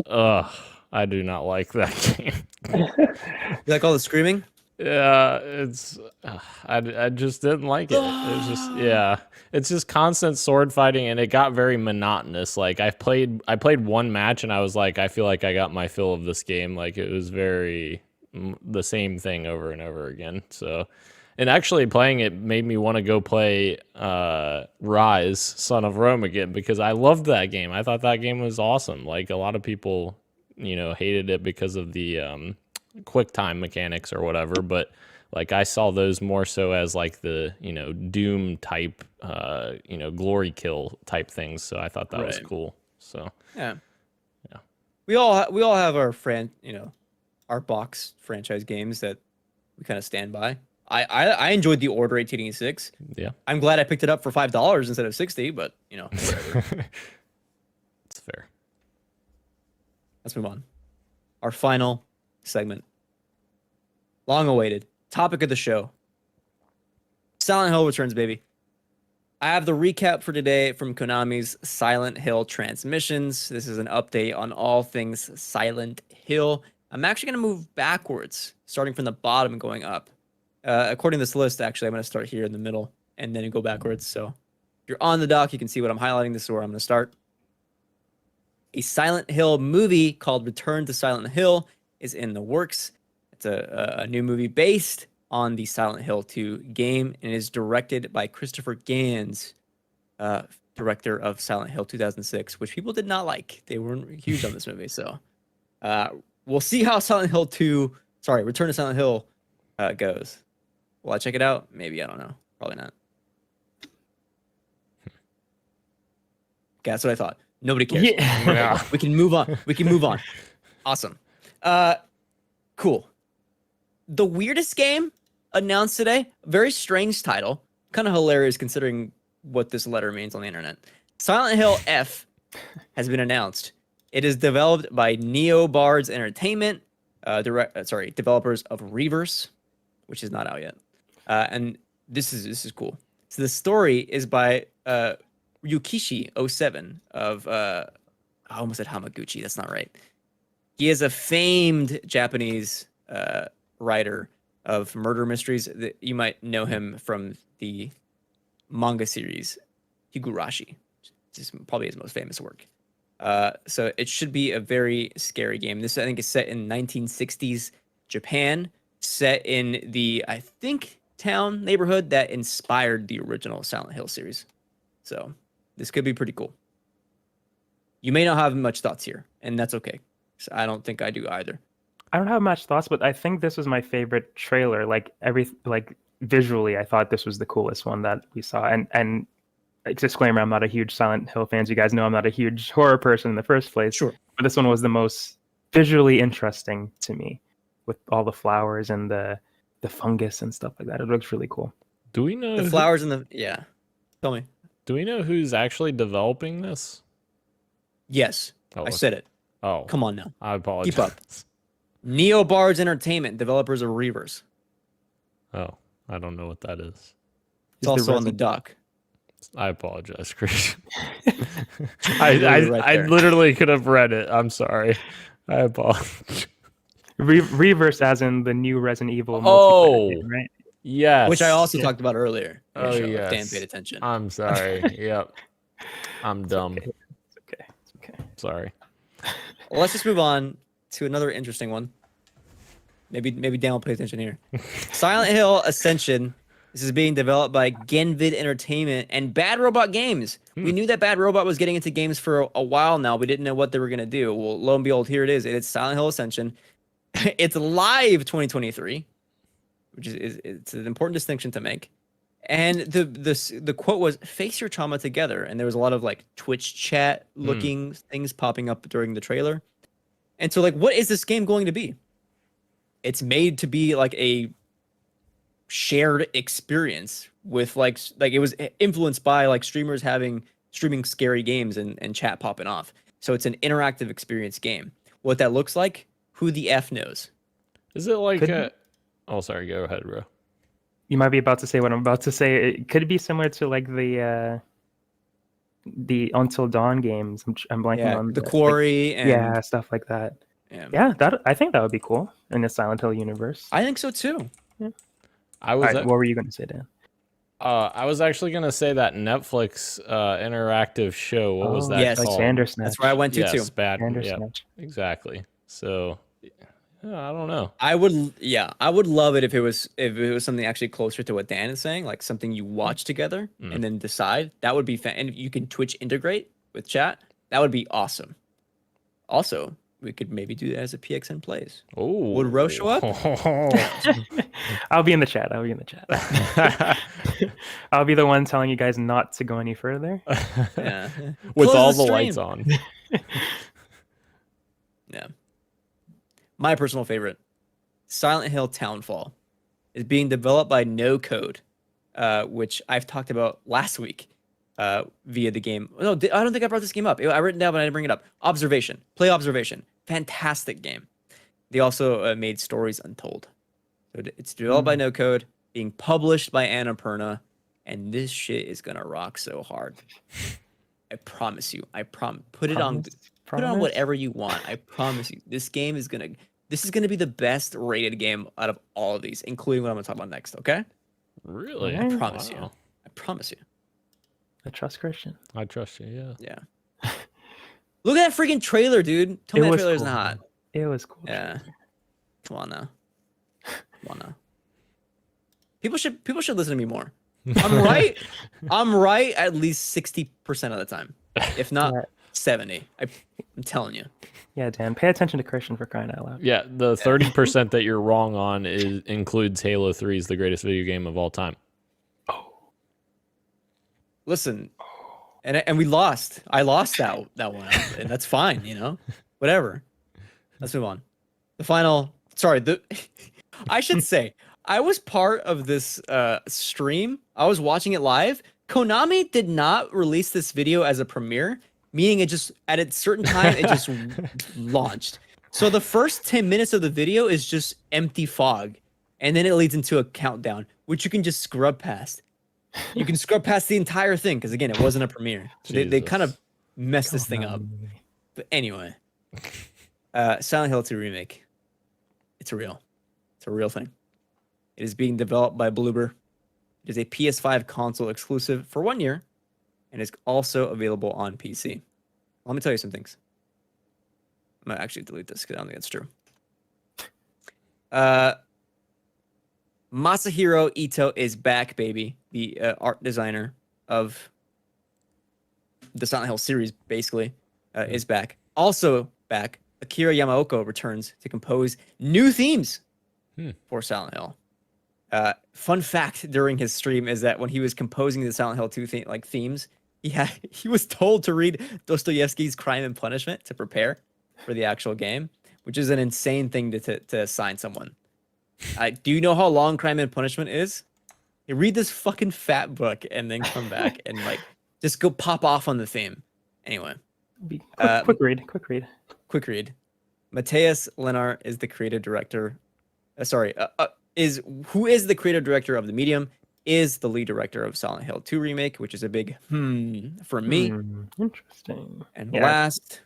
I do not like that game. You like all the screaming? Yeah, it's I just didn't like it. It's just it's just constant sword fighting, and it got very monotonous. Like I played one match, and I was like, I feel like I got my fill of this game. Like it was very the same thing over and over again. So, and actually playing it made me want to go play Rise, Son of Rome again, because I loved that game. I thought that game was awesome. Like a lot of people, hated it because of the quick time mechanics or whatever, but like I saw those more so as like the Doom type glory kill type things, so I thought that was cool. So yeah we all have our our box franchise games that we kind of stand by. I enjoyed the Order 1886. Yeah, I'm glad I picked it up for $5 instead of 60, but whatever. It's fair. Let's move on. Our final segment. Long awaited. Topic of the show. Silent Hill returns, baby. I have the recap for today from Konami's Silent Hill Transmissions. This is an update on all things Silent Hill. I'm actually going to move backwards, starting from the bottom and going up. According to this list, actually, I'm going to start here in the middle and then go backwards. So if you're on the dock, you can see what I'm highlighting. This is where I'm going to start. A Silent Hill movie called Return to Silent Hill is in the works. It's a new movie based on the Silent Hill 2 game and is directed by Christopher Gans, director of Silent Hill 2006, which people did not like. They weren't huge on this movie. So we'll see how Return to Silent Hill goes. Will I check it out? Maybe. I don't know. Probably not. Okay, that's what I thought. Nobody cares. Yeah. We can move on. Awesome. Cool. The weirdest game announced today, very strange title, kind of hilarious considering what this letter means on the internet. Silent Hill F has been announced. It is developed by Neobards Entertainment, developers of Reverse, which is not out yet. And this is cool. So the story is by Ryukishi07 of I almost said Hamaguchi. That's not right. He is a famed Japanese writer of murder mysteries. You might know him from the manga series Higurashi. This is probably his most famous work. So it should be a very scary game. This, I think, is set in 1960s Japan, set in the, I think, neighborhood that inspired the original Silent Hill series. So this could be pretty cool. You may not have much thoughts here, and that's okay. So I don't think I do either. I don't have much thoughts, but I think this was my favorite trailer. Visually, I thought this was the coolest one that we saw. And disclaimer, I'm not a huge Silent Hill fan. As you guys know, I'm not a huge horror person in the first place. Sure. But this one was the most visually interesting to me. with all the flowers and the fungus and stuff like that. It looks really cool. Do we know The flowers and the Tell me. Do we know who's actually developing this? Yes, I said it. Oh, Come on now. I apologize. Keep up. Neobards Entertainment, developers of Reavers. Oh, I don't know what that is. It's also on the dock. I apologize, Christian. Right I there. literally could have read it. I'm sorry. I apologize. Reverse, as in the new Resident Evil. Oh. Game, right? Yes. Which I also talked about earlier. in the Oh, show, if yes. Dan paid attention. I'm sorry. Yep. I'm dumb. It's okay. Sorry. Well, let's just move on to another interesting one. Maybe Dan will pay attention here. Silent Hill Ascension. This is being developed by Genvid Entertainment and Bad Robot Games. We knew that Bad Robot was getting into games for a while now. We didn't know what they were going to do. Well, lo and behold, here it is. It's Silent Hill Ascension. It's live 2023, which is it's an important distinction to make. And the quote was, "Face your trauma together." And there was a lot of like Twitch chat looking things popping up during the trailer. And so, like, what is this game going to be? It's made to be like a shared experience with like it was influenced by like streamers streaming scary games and chat popping off. So it's an interactive experience game. What that looks like, who the F knows? Is it like Oh, sorry. Go ahead, bro. You might be about to say what I'm about to say. It could be similar to like the Until Dawn games. I'm blanking on the Quarry and stuff like that. yeah. That I think that would be cool in the Silent Hill universe. I think so too. I was. What were you going to say, Dan? I was actually gonna say that Netflix interactive show. What was that yes. called? Like Bandersnatch. That's where I went to too. Bad. Yeah, Bandersnatch. exactly. So, I don't know. I would love it if it was something actually closer to what Dan is saying, like something you watch together and then decide. That would be and if you can Twitch integrate with chat, that would be awesome. Also, we could maybe do that as a PXN plays. Oh, Would Ro show up? I'll be in the chat. I'll be the one telling you guys not to go any further. Yeah. With Close all the the lights stream. on. Yeah. My personal favorite, Silent Hill Townfall, is being developed by No Code, which I've talked about last week via the game. No, I don't think I brought this game up. I written down, but I didn't bring it up. Observation. Play Observation. Fantastic game. They also made Stories Untold. So it's developed by No Code, being published by Annapurna, and this shit is gonna rock so hard. I promise you. Put it on whatever you want. I promise you. This is gonna be the best rated game out of all of these, including what I'm gonna talk about next. Okay? Really? I Promise you. I promise you. I trust Christian. I trust you. Yeah. Yeah. Look at that freaking trailer, dude. Tell me It that was trailer isn't cool. hot. It was cool. Yeah. Come on now. People should listen to me more. I'm right. I'm right at least 60% of the time, if not 70. I'm telling you. Yeah, Dan, pay attention to Christian for crying out loud. Yeah. The 30% that you're wrong on includes Halo 3 is the greatest video game of all time. Listen, and we lost. I lost that one, and that's fine. Whatever. Let's move on. I should say I was part of this stream. I was watching it live. Konami did not release this video as a premiere, meaning it just at a certain time it just launched. So the first 10 minutes of the video is just empty fog, and then it leads into a countdown, which you can just scrub past. You can scrub past the entire thing because again, it wasn't a premiere. So they kind of messed this thing up. But anyway, Silent Hill 2 remake. It's real. It's a real thing. It is being developed by Bloober. It is a PS5 console exclusive for 1 year, and is also available on PC. Let me tell you some things. I'm gonna actually delete this because I don't think it's true. Masahiro Ito is back, baby. The art designer of the Silent Hill series, basically, is back. Also back, Akira Yamaoka returns to compose new themes for Silent Hill. Fun fact during his stream is that when he was composing the Silent Hill 2 themes, he was told to read Dostoevsky's Crime and Punishment to prepare for the actual game. which is an insane thing to assign someone. Do you know how long Crime and Punishment is? You read this fucking fat book and then come back and like just go pop off on the theme. Anyway, Quick read. quick read. Mateus Lenart is the creative director. Who is the creative director of The Medium? Is the lead director of Silent Hill 2 remake, which is a big for me. Interesting. And last,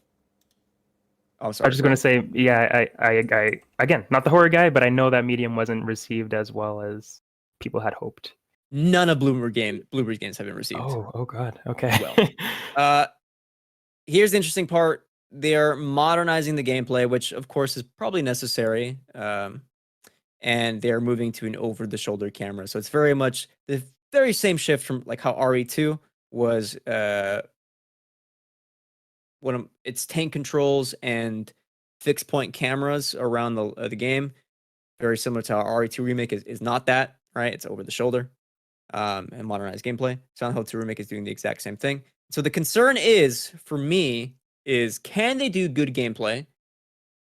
oh sorry, I was just going to say, yeah, I again, not the horror guy, but I know that Medium wasn't received as well as people had hoped. None of Bloober's games have been received. Oh God. Okay. Well, here's the interesting part. They're modernizing the gameplay, which of course is probably necessary. And they're moving to an over-the-shoulder camera. So it's very much the very same shift from like how RE2 was its tank controls and fixed point cameras around the game. Very similar to how RE2 Remake is not that, right? It's over the shoulder and modernized gameplay. Silent Hill 2 Remake is doing the exact same thing. So the concern is, for me, can they do good gameplay?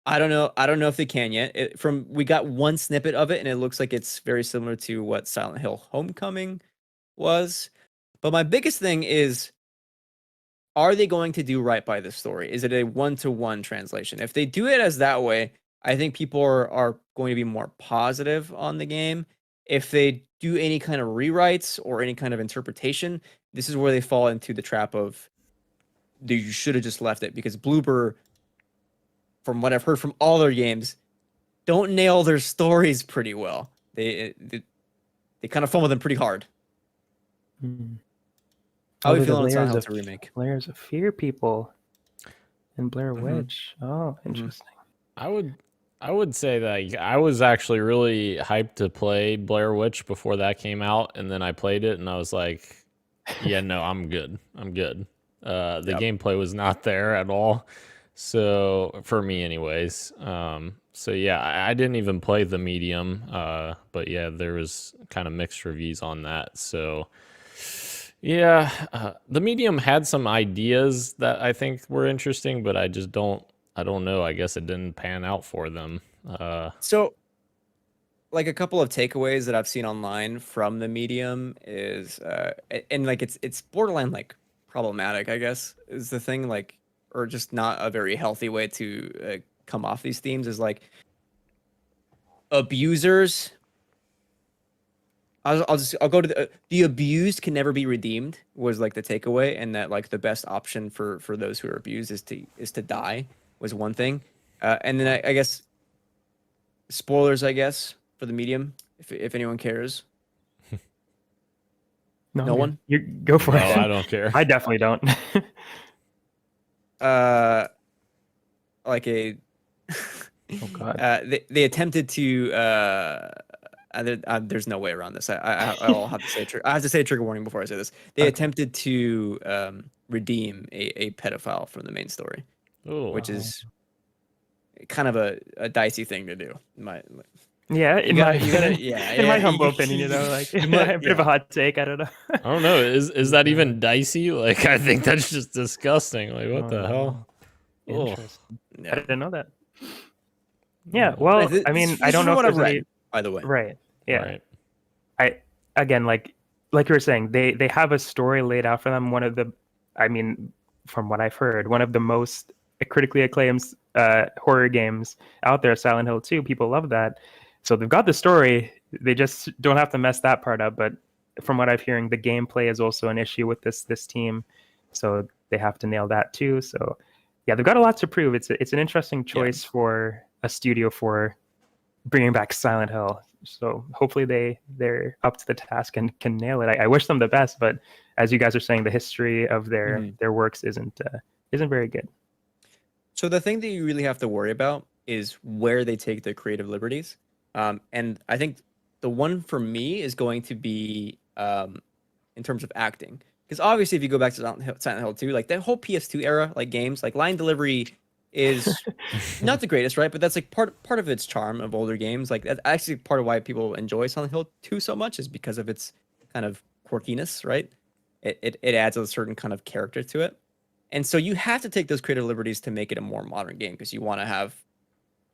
I don't know if they can yet. We got one snippet of it, and it looks like it's very similar to what Silent Hill Homecoming was. But my biggest thing is, are they going to do right by this story? Is it a one-to-one translation? If they do it as that way, I think people are going to be more positive on the game. If they do any kind of rewrites or any kind of interpretation, this is where they fall into the trap of you should have just left it, because Bloober, from what I've heard from all their games, don't nail their stories pretty well. They kind of fumble them pretty hard. How are you feeling on Silent Hill 2 Remake? Layers of Fear, people, and Blair Witch. Oh, interesting. I would say that I was actually really hyped to play Blair Witch before that came out, and then I played it and I was like, yeah, no, I'm good. The gameplay was not there at all. So for me anyways, so yeah, I didn't even play The Medium, but yeah, there was kind of mixed reviews on that. So yeah, The Medium had some ideas that I think were interesting, but I don't know. I guess it didn't pan out for them. So like a couple of takeaways that I've seen online from The Medium is, and like it's borderline like problematic, I guess, is the thing, like, or just not a very healthy way to come off these themes, is like abusers. I'll go to the abused can never be redeemed, was like the takeaway, and that like the best option for those who are abused is to die, was one thing. And then I guess spoilers, I guess, for The Medium, if anyone cares. No one? You go for it. I don't care. I definitely don't. Like a oh God. they attempted to there's no way around this. I'll have to say I have to say a trigger warning before I say this. They attempted to redeem a pedophile from the main story. Ooh. Which is kind of a dicey thing to do. Yeah, in my humble opinion, like a bit of a hot take. I don't know. I don't know. Is that even dicey? Like, I think that's just disgusting. Like, what the hell? Interesting. Yeah. I didn't know that. Yeah, well, I mean, I don't know if there's any, by the way. Right. Yeah. Right. I again, like you were saying, they have a story laid out for them. One of the, I mean, from what I've heard, one of the most critically acclaimed horror games out there, Silent Hill 2. People love that. So they've got the story. They just don't have to mess that part up. But from what I'm hearing, the gameplay is also an issue with this team. So they have to nail that too. So yeah, they've got a lot to prove. It's an interesting choice for a studio for bringing back Silent Hill. So hopefully they're up to the task and can nail it. I wish them the best, but as you guys are saying, the history of their works isn't very good. So the thing that you really have to worry about is where they take their creative liberties. And I think the one for me is going to be in terms of acting. Because obviously, if you go back to Silent Hill 2, like that whole PS2 era, like games, like line delivery is not the greatest, right? But that's like part of its charm of older games. Like that's actually part of why people enjoy Silent Hill 2 so much, is because of its kind of quirkiness, right? It adds a certain kind of character to it. And so you have to take those creative liberties to make it a more modern game, because you want to have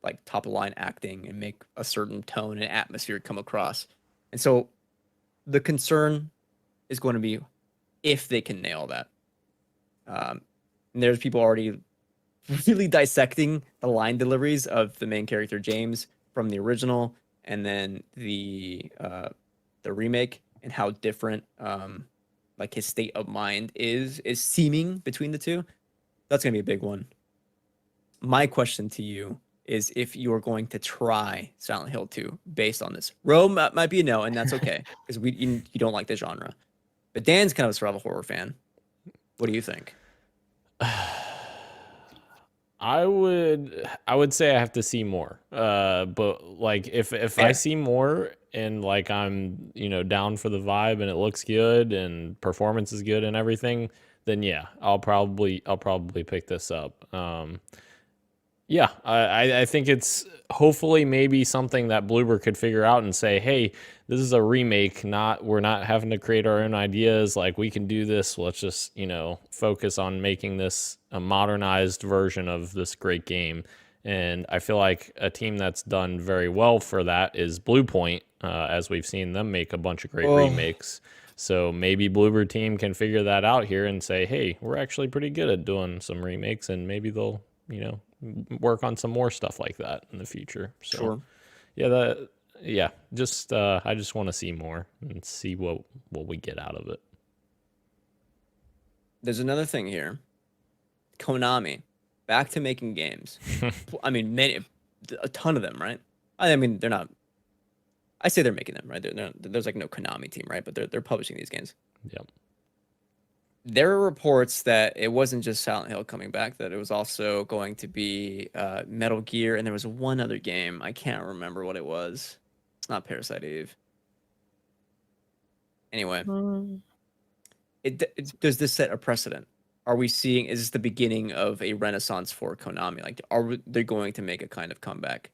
like top of the line acting and make a certain tone and atmosphere come across. And so the concern is going to be if they can nail that. And there's people already really dissecting the line deliveries of the main character James from the original and then the remake, and how different like his state of mind is seeming between the two. That's gonna be a big one. My question to you is if you are going to try Silent Hill 2 based on this. Rome might be a no, and that's okay because you don't like the genre. But Dan's kind of a survival horror fan. What do you think? I would say I have to see more. But like if I see more and like I'm, down for the vibe and it looks good and performance is good and everything, then yeah, I'll probably pick this up. Yeah, I think it's hopefully maybe something that Bloober could figure out and say, hey, this is a remake, we're not having to create our own ideas. Like, we can do this. Let's just, focus on making this a modernized version of this great game. And I feel like a team that's done very well for that is Blue Point, as we've seen them make a bunch of great remakes. So maybe Bloober Team can figure that out here and say, hey, we're actually pretty good at doing some remakes, and maybe they'll, work on some more stuff like that in the future. So, Sure. Yeah, just I just want to see more and see what we get out of it. There's another thing here. Konami, back to making games. I mean, a ton of them, right? I mean, they're not. I say they're making them, right? There's like no Konami team, right? But they're publishing these games. Yep. There are reports that it wasn't just Silent Hill coming back, that it was also going to be Metal Gear, and there was one other game. I can't remember what it was. It's not Parasite Eve. Anyway, does this set a precedent? Are we seeing, is this the beginning of a renaissance for Konami? Like, are they going to make a kind of comeback?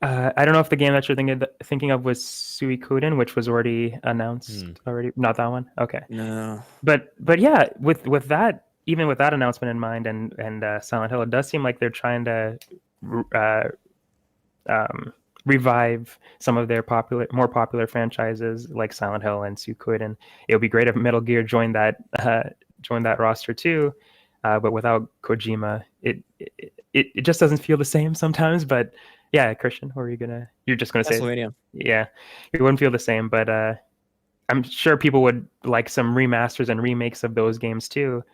I don't know if the game that you're thinking of was Suikoden, which was already announced already. Not that one. Okay. No. But yeah, with that, even with that announcement in mind, and Silent Hill, it does seem like they're trying to revive some of their more popular franchises like Silent Hill and Suikoden. It would be great if Metal Gear joined that roster too, but without Kojima, it just doesn't feel the same sometimes. But yeah, Christian, what were you gonna? You're just gonna say? Yeah, it wouldn't feel the same, but I'm sure people would like some remasters and remakes of those games too.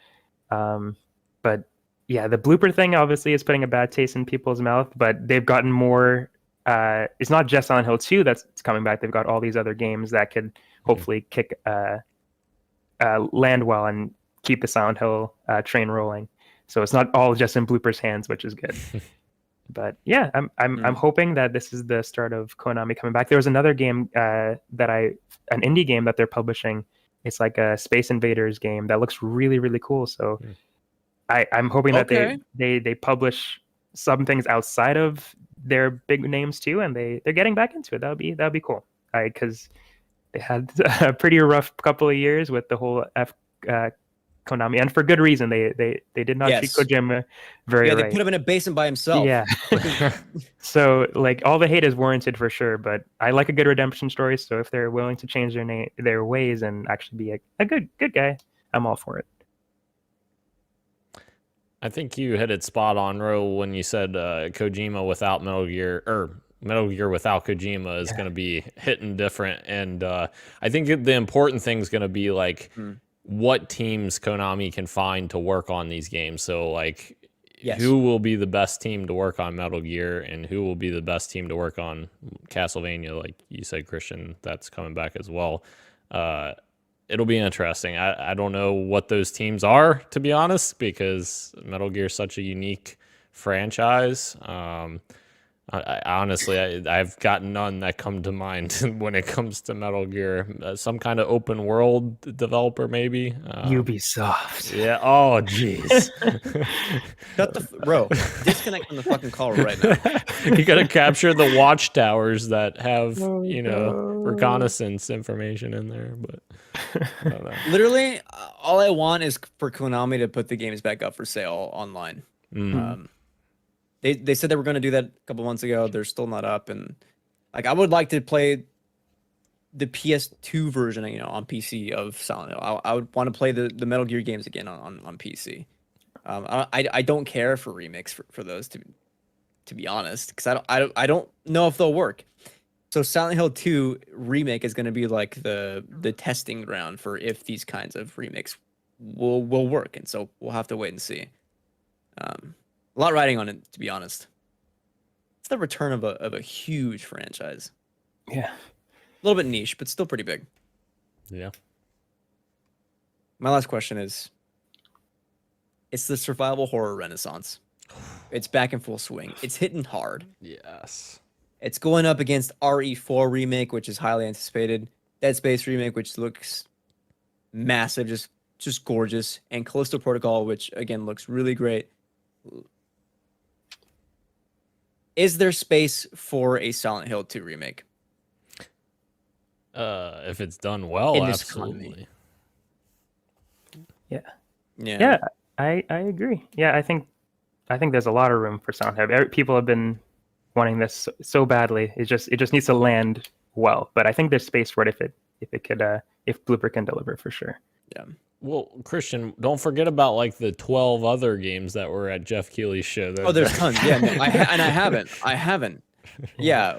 But yeah, the blooper thing obviously is putting a bad taste in people's mouth. But they've gotten more. It's not just Silent Hill 2 that's coming back. They've got all these other games that could hopefully kick land well and keep the Silent Hill train rolling. So it's not all just in Blooper's hands, which is good. But yeah, I'm hoping that this is the start of Konami coming back. There was another game an indie game that they're publishing. It's like a Space Invaders game that looks really, really cool. So I'm hoping that they publish some things outside of their big names too, and they're getting back into it. That'd be cool. Because they had a pretty rough couple of years with the whole Konami, and for good reason. They did not treat Kojima very right. They put him in a basin by himself. Yeah. So like all the hate is warranted for sure, but I like a good redemption story. So if they're willing to change their ways and actually be a good guy, I'm all for it. I think you hit it spot on, Ro, when you said Kojima without Metal Gear, or Metal Gear without Kojima is going to be hitting different. And I think the important thing is going to be like what teams Konami can find to work on these games. So like who will be the best team to work on Metal Gear and who will be the best team to work on Castlevania, like you said, Christian, that's coming back as well. It'll be interesting. I don't know what those teams are, to be honest, because Metal Gear is such a unique franchise. I honestly, I've got none that come to mind when it comes to Metal Gear. Some kind of open world developer, maybe. Ubisoft. Yeah. Oh, jeez. Shut the bro. Disconnect from the fucking call right now. You got to capture the watchtowers that have, Oh, no. reconnaissance information in there. But I don't know. Literally, all I want is for Konami to put the games back up for sale online. Mm. They said they were going to do that a couple months ago. They're still not up, and like I would like to play the PS2 version, on PC of Silent Hill. I would want to play the Metal Gear games again on PC. I don't care for remakes for those to be honest, because I don't know if they'll work. So Silent Hill 2 remake is going to be like the testing ground for if these kinds of remakes will work, and so we'll have to wait and see. A lot riding on it, to be honest. It's the return of a huge franchise. Yeah. A little bit niche, but still pretty big. Yeah. My last question is, it's the survival horror renaissance. It's back in full swing. It's hitting hard. Yes. It's going up against RE4 remake, which is highly anticipated. Dead Space remake, which looks massive, just gorgeous. And Callisto Protocol, which again looks really great. Is there space for a Silent Hill 2 remake? If it's done well, In this absolutely. Yeah. Yeah. I agree. Yeah, I think there's a lot of room for Silent Hill. People have been wanting this so badly. It just needs to land well. But I think there's space for it if Bloober can deliver for sure. Yeah. Well, Christian, don't forget about like the 12 other games that were at Jeff Keighley's show. Oh, there's tons. Yeah, no, I haven't. Yeah.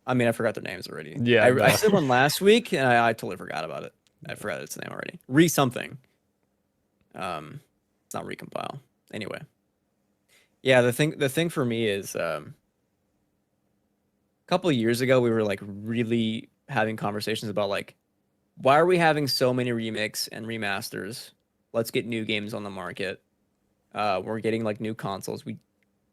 I mean, I forgot their names already. Yeah, I said one last week, and I totally forgot about it. I forgot its name already. Something. It's not Recompile. Anyway. Yeah, the thing for me is, a couple of years ago, we were like really having conversations about like, why are we having so many remakes and remasters? Let's get new games on the market. We're getting like new consoles.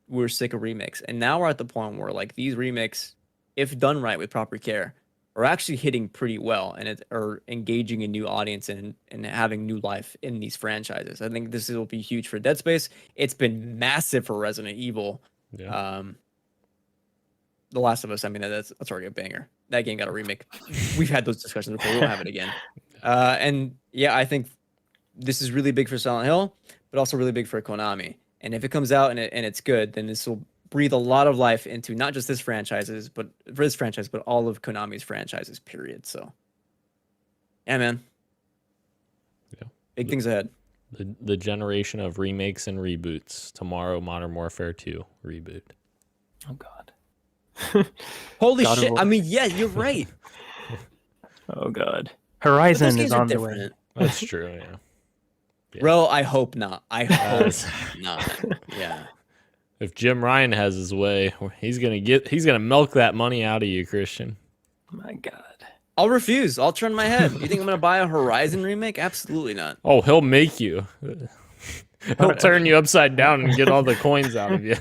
We're sick of remakes. And now we're at the point where like these remakes, if done right with proper care, are actually hitting pretty well and are engaging a new audience and having new life in these franchises. I think this will be huge for Dead Space. It's been massive for Resident Evil. Yeah. The Last of Us, I mean, that's already a banger. That game got a remake. We've had those discussions before. We won't have it again. And yeah, I think this is really big for Silent Hill, but also really big for Konami. And if it comes out and it's good, then this will breathe a lot of life into not just this franchise, but all of Konami's franchises, period. So, yeah, man. Yeah. Big things ahead. The generation of remakes and reboots. Tomorrow, Modern Warfare 2 reboot. Oh God. Holy God shit! I mean, yeah, you're right. Oh God. But Horizon those is games are on the way. different. That's true. Yeah. Yeah. Bro, I hope not. I hope not. Yeah. If Jim Ryan has his way, he's gonna milk that money out of you, Christian. My God. I'll refuse. I'll turn my head. You think I'm gonna buy a Horizon remake? Absolutely not. Oh, he'll make you. He'll turn you upside down and get all the coins out of you.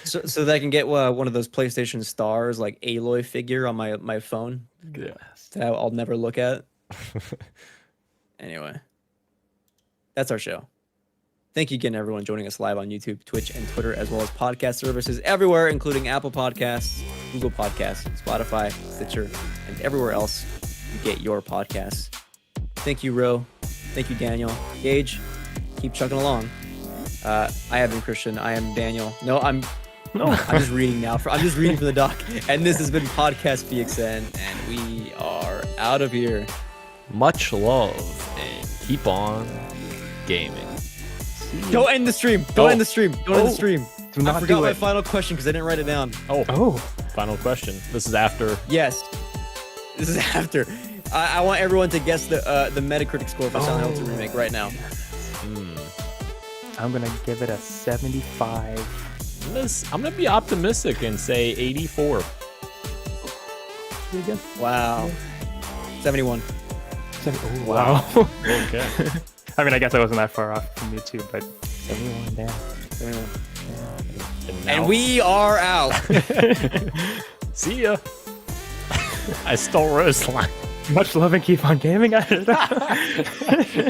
So that I can get one of those PlayStation Stars, like Aloy figure on my phone. Yeah. That I'll never look at. Anyway, that's our show. Thank you again, everyone, joining us live on YouTube, Twitch, and Twitter, as well as podcast services everywhere, including Apple Podcasts, Google Podcasts, Spotify, Stitcher, and everywhere else you get your podcasts. Thank you, Ro. Thank you, Daniel. Gage, keep chugging along. I have been Christian. I am Daniel. I'm just reading now. I'm just reading from the doc. And this has been Podcast PXN, and we are out of here. Much love and keep on gaming. Don't end the stream. Don't end the stream. Don't end the stream. Do not I forgot do my it. final question because I didn't write it down. Oh, final question. This is after. Yes. This is after. I want everyone to guess the Metacritic score for Silent Hill 2 Remake right now. I'm gonna give it a 75. I'm gonna be optimistic and say 84. Pretty good. Wow. 71. Oh, wow. Okay. I mean, I guess I wasn't that far off from you too, but 71, damn. 71. Yeah. And we are out. See ya. I stole Roseline. Much love and keep on gaming. I don't know.